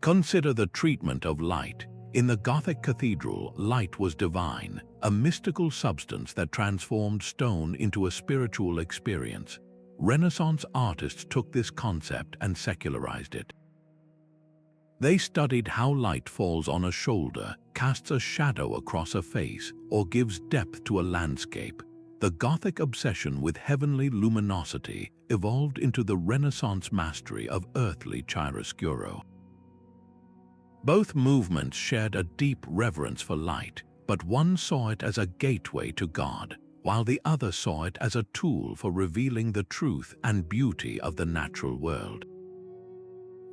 Consider the treatment of light. In the Gothic cathedral, light was divine, a mystical substance that transformed stone into a spiritual experience. Renaissance artists took this concept and secularized it. They studied how light falls on a shoulder, casts a shadow across a face, or gives depth to a landscape. The Gothic obsession with heavenly luminosity evolved into the Renaissance mastery of earthly chiaroscuro. Both movements shared a deep reverence for light, but one saw it as a gateway to God, while the other saw it as a tool for revealing the truth and beauty of the natural world.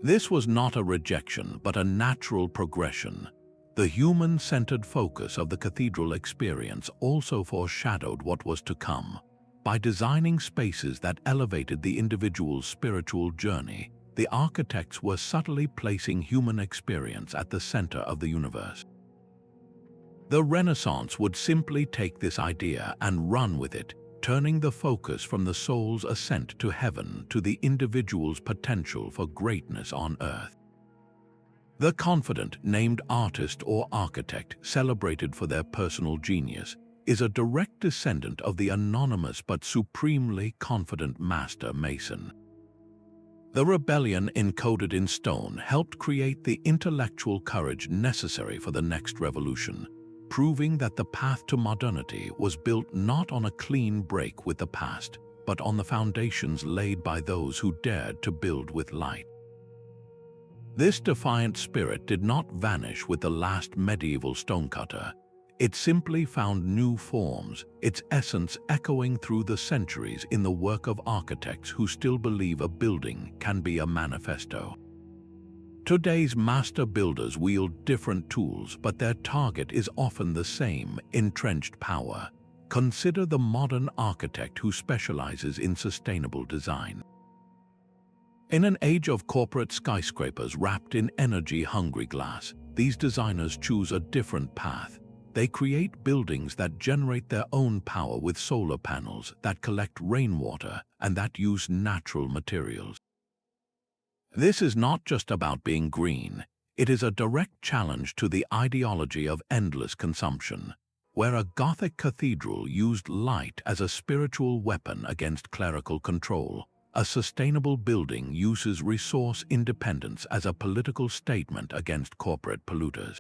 This was not a rejection, but a natural progression. The human-centered focus of the cathedral experience also foreshadowed what was to come. By designing spaces that elevated the individual's spiritual journey, the architects were subtly placing human experience at the center of the universe. The Renaissance would simply take this idea and run with it, turning the focus from the soul's ascent to heaven to the individual's potential for greatness on earth. The confident, named artist or architect, celebrated for their personal genius, is a direct descendant of the anonymous but supremely confident master mason. The rebellion encoded in stone helped create the intellectual courage necessary for the next revolution, proving that the path to modernity was built not on a clean break with the past, but on the foundations laid by those who dared to build with light. This defiant spirit did not vanish with the last medieval stonecutter. It simply found new forms, its essence echoing through the centuries in the work of architects who still believe a building can be a manifesto. Today's master builders wield different tools, but their target is often the same: entrenched power. Consider the modern architect who specializes in sustainable design. In an age of corporate skyscrapers wrapped in energy-hungry glass, these designers choose a different path. They create buildings that generate their own power with solar panels, that collect rainwater, and that use natural materials. This is not just about being green. It is a direct challenge to the ideology of endless consumption, where a Gothic cathedral used light as a spiritual weapon against clerical control. A sustainable building uses resource independence as a political statement against corporate polluters.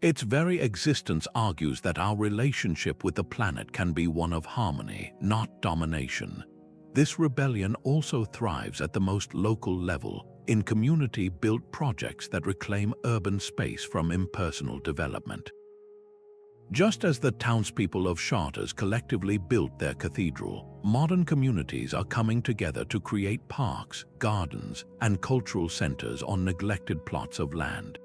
Its very existence argues that our relationship with the planet can be one of harmony, not domination. This rebellion also thrives at the most local level, in community-built projects that reclaim urban space from impersonal development. Just as the townspeople of Chartres collectively built their cathedral, modern communities are coming together to create parks, gardens, and cultural centers on neglected plots of land.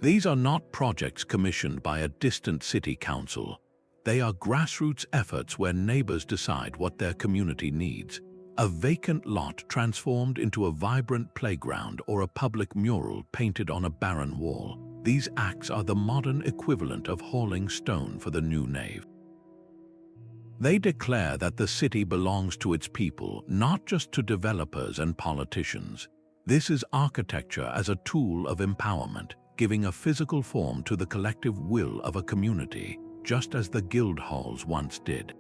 These are not projects commissioned by a distant city council. They are grassroots efforts where neighbors decide what their community needs. A vacant lot transformed into a vibrant playground or a public mural painted on a barren wall. These acts are the modern equivalent of hauling stone for the new nave. They declare that the city belongs to its people, not just to developers and politicians. This is architecture as a tool of empowerment, giving a physical form to the collective will of a community, just as the guild halls once did.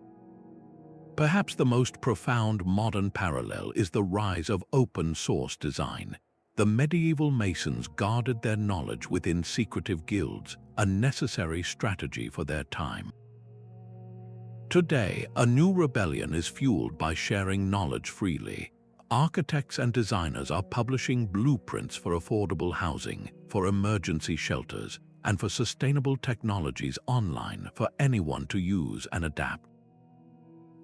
Perhaps the most profound modern parallel is the rise of open-source design. The medieval masons guarded their knowledge within secretive guilds, a necessary strategy for their time. Today, a new rebellion is fueled by sharing knowledge freely. Architects and designers are publishing blueprints for affordable housing, for emergency shelters, and for sustainable technologies online for anyone to use and adapt.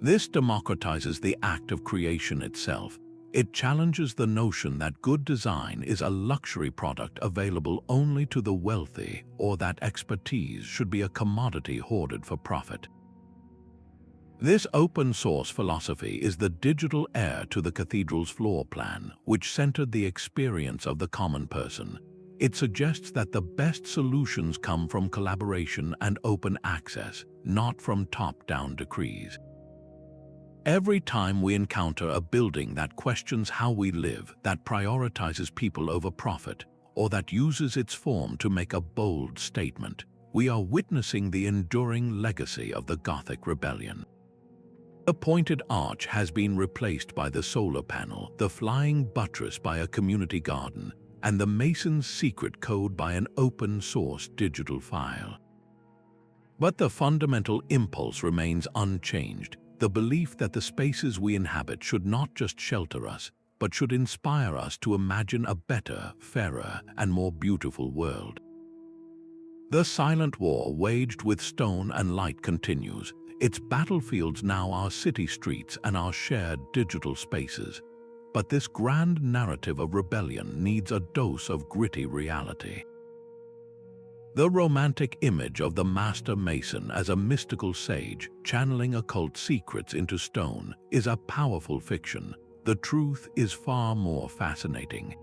This democratizes the act of creation itself. It challenges the notion that good design is a luxury product available only to the wealthy, or that expertise should be a commodity hoarded for profit. This open-source philosophy is the digital heir to the cathedral's floor plan, which centered the experience of the common person. It suggests that the best solutions come from collaboration and open access, not from top-down decrees. Every time we encounter a building that questions how we live, that prioritizes people over profit, or that uses its form to make a bold statement, we are witnessing the enduring legacy of the Gothic rebellion. The pointed arch has been replaced by the solar panel, the flying buttress by a community garden, and the mason's secret code by an open-source digital file. But the fundamental impulse remains unchanged, the belief that the spaces we inhabit should not just shelter us, but should inspire us to imagine a better, fairer, and more beautiful world. The silent war waged with stone and light continues, its battlefields now our city streets and our shared digital spaces. But this grand narrative of rebellion needs a dose of gritty reality. The romantic image of the master mason as a mystical sage channeling occult secrets into stone is a powerful fiction. The truth is far more fascinating.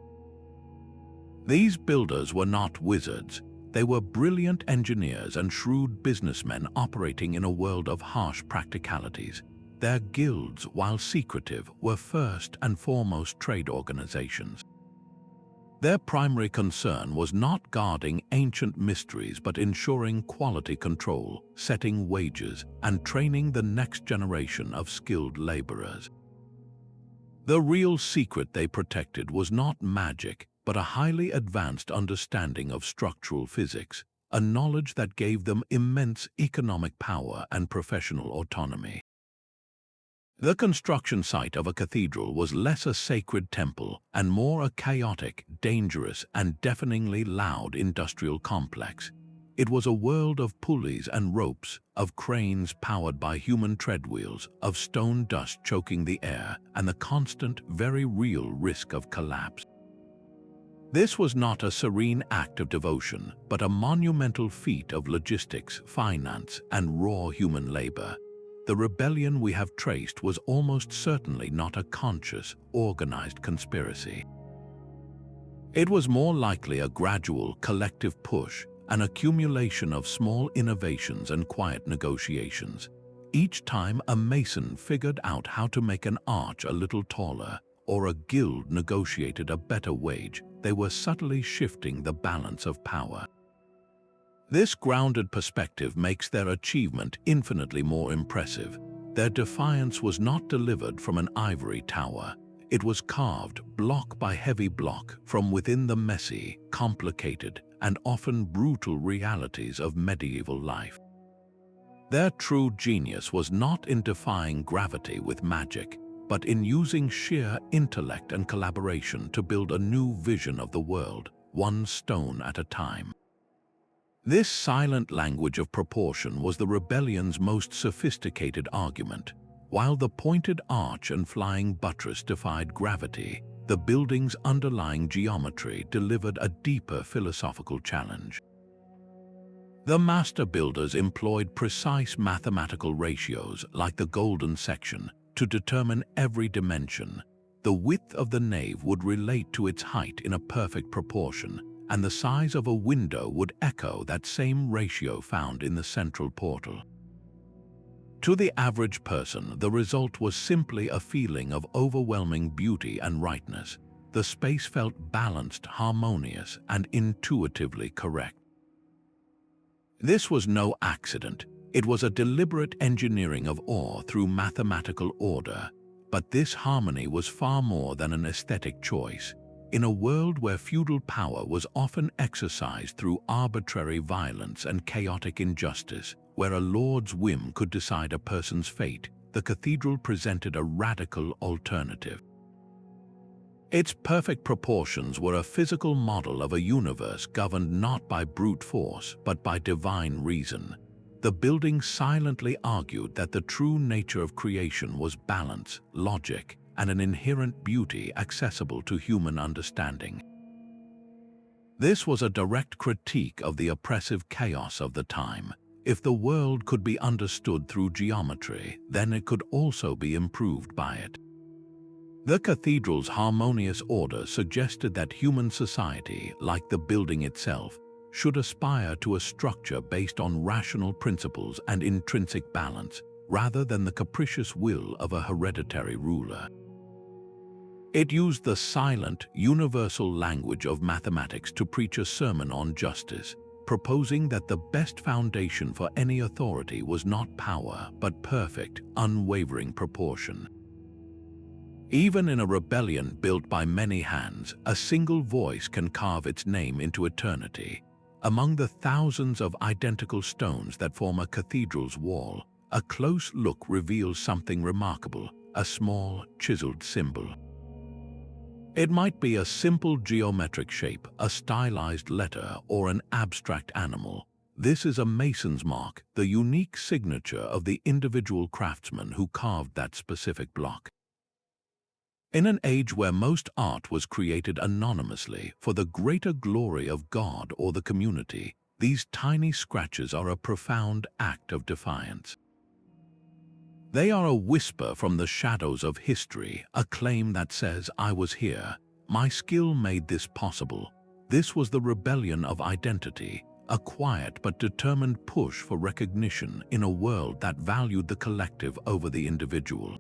These builders were not wizards. They were brilliant engineers and shrewd businessmen operating in a world of harsh practicalities. Their guilds, while secretive, were first and foremost trade organizations. Their primary concern was not guarding ancient mysteries but ensuring quality control, setting wages, and training the next generation of skilled laborers. The real secret they protected was not magic, but a highly advanced understanding of structural physics, a knowledge that gave them immense economic power and professional autonomy. The construction site of a cathedral was less a sacred temple and more a chaotic, dangerous, and deafeningly loud industrial complex. It was a world of pulleys and ropes, of cranes powered by human treadwheels, of stone dust choking the air, and the constant, very real risk of collapse. This was not a serene act of devotion, but a monumental feat of logistics, finance, and raw human labor. The rebellion we have traced was almost certainly not a conscious, organized conspiracy. It was more likely a gradual, collective push, an accumulation of small innovations and quiet negotiations. Each time a mason figured out how to make an arch a little taller, or a guild negotiated a better wage, they were subtly shifting the balance of power. This grounded perspective makes their achievement infinitely more impressive. Their defiance was not delivered from an ivory tower. It was carved, block by heavy block, from within the messy, complicated, and often brutal realities of medieval life. Their true genius was not in defying gravity with magic, but in using sheer intellect and collaboration to build a new vision of the world, one stone at a time. This silent language of proportion was the rebellion's most sophisticated argument. While the pointed arch and flying buttress defied gravity, the building's underlying geometry delivered a deeper philosophical challenge. The master builders employed precise mathematical ratios, like the golden section, to determine every dimension. The width of the nave would relate to its height in a perfect proportion, and the size of a window would echo that same ratio found in the central portal. To the average person, the result was simply a feeling of overwhelming beauty and rightness. The space felt balanced, harmonious, and intuitively correct. This was no accident. It was a deliberate engineering of awe through mathematical order. But this harmony was far more than an aesthetic choice. In a world where feudal power was often exercised through arbitrary violence and chaotic injustice, where a lord's whim could decide a person's fate, the cathedral presented a radical alternative. Its perfect proportions were a physical model of a universe governed not by brute force, but by divine reason. The building silently argued that the true nature of creation was balance, logic, and an inherent beauty accessible to human understanding. This was a direct critique of the oppressive chaos of the time. If the world could be understood through geometry, then it could also be improved by it. The cathedral's harmonious order suggested that human society, like the building itself, should aspire to a structure based on rational principles and intrinsic balance, rather than the capricious will of a hereditary ruler. It used the silent, universal language of mathematics to preach a sermon on justice, proposing that the best foundation for any authority was not power, but perfect, unwavering proportion. Even in a rebellion built by many hands, a single voice can carve its name into eternity. Among the thousands of identical stones that form a cathedral's wall, a close look reveals something remarkable, a small, chiseled symbol. It might be a simple geometric shape, a stylized letter, or an abstract animal. This is a mason's mark, the unique signature of the individual craftsman who carved that specific block. In an age where most art was created anonymously for the greater glory of God or the community, these tiny scratches are a profound act of defiance. They are a whisper from the shadows of history, a claim that says, "I was here. My skill made this possible." This was the rebellion of identity, a quiet but determined push for recognition in a world that valued the collective over the individual.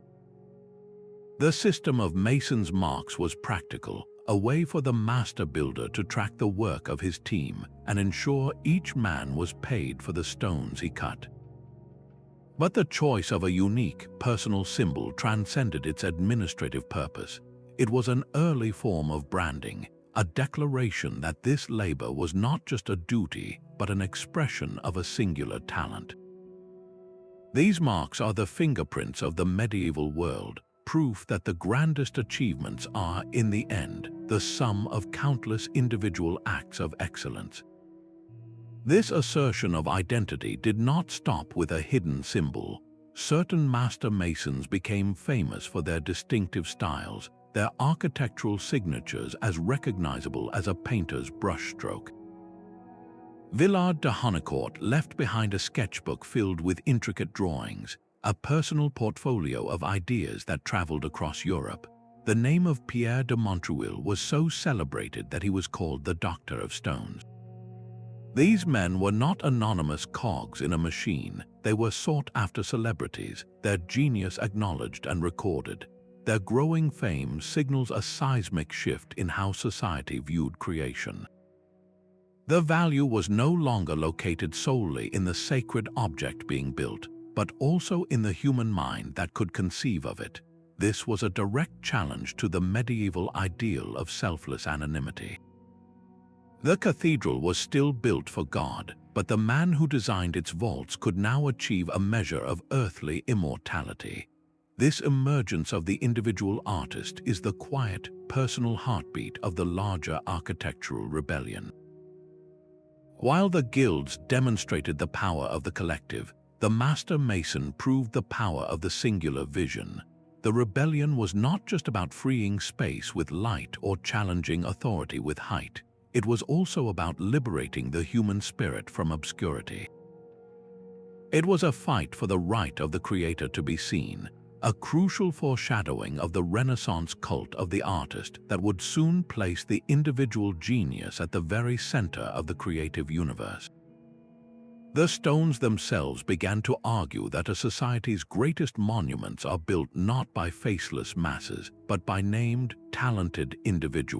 The system of mason's marks was practical, a way for the master builder to track the work of his team and ensure each man was paid for the stones he cut. But the choice of a unique, personal symbol transcended its administrative purpose. It was an early form of branding, a declaration that this labor was not just a duty, but an expression of a singular talent. These marks are the fingerprints of the medieval world, proof that the grandest achievements are, in the end, the sum of countless individual acts of excellence. This assertion of identity did not stop with a hidden symbol. Certain master masons became famous for their distinctive styles, their architectural signatures as recognizable as a painter's brushstroke. Villard de Honnecourt left behind a sketchbook filled with intricate drawings, a personal portfolio of ideas that traveled across Europe. The name of Pierre de Montreuil was so celebrated that he was called the Doctor of Stones. These men were not anonymous cogs in a machine. They were sought-after celebrities, their genius acknowledged and recorded. Their growing fame signals a seismic shift in how society viewed creation. The value was no longer located solely in the sacred object being built, but also in the human mind that could conceive of it. This was a direct challenge to the medieval ideal of selfless anonymity. The cathedral was still built for God, but the man who designed its vaults could now achieve a measure of earthly immortality. This emergence of the individual artist is the quiet, personal heartbeat of the larger architectural rebellion. While the guilds demonstrated the power of the collective, the master mason proved the power of the singular vision. The rebellion was not just about freeing space with light or challenging authority with height. It was also about liberating the human spirit from obscurity. It was a fight for the right of the creator to be seen, a crucial foreshadowing of the Renaissance cult of the artist that would soon place the individual genius at the very center of the creative universe. The stones themselves began to argue that a society's greatest monuments are built not by faceless masses, but by named, talented individuals.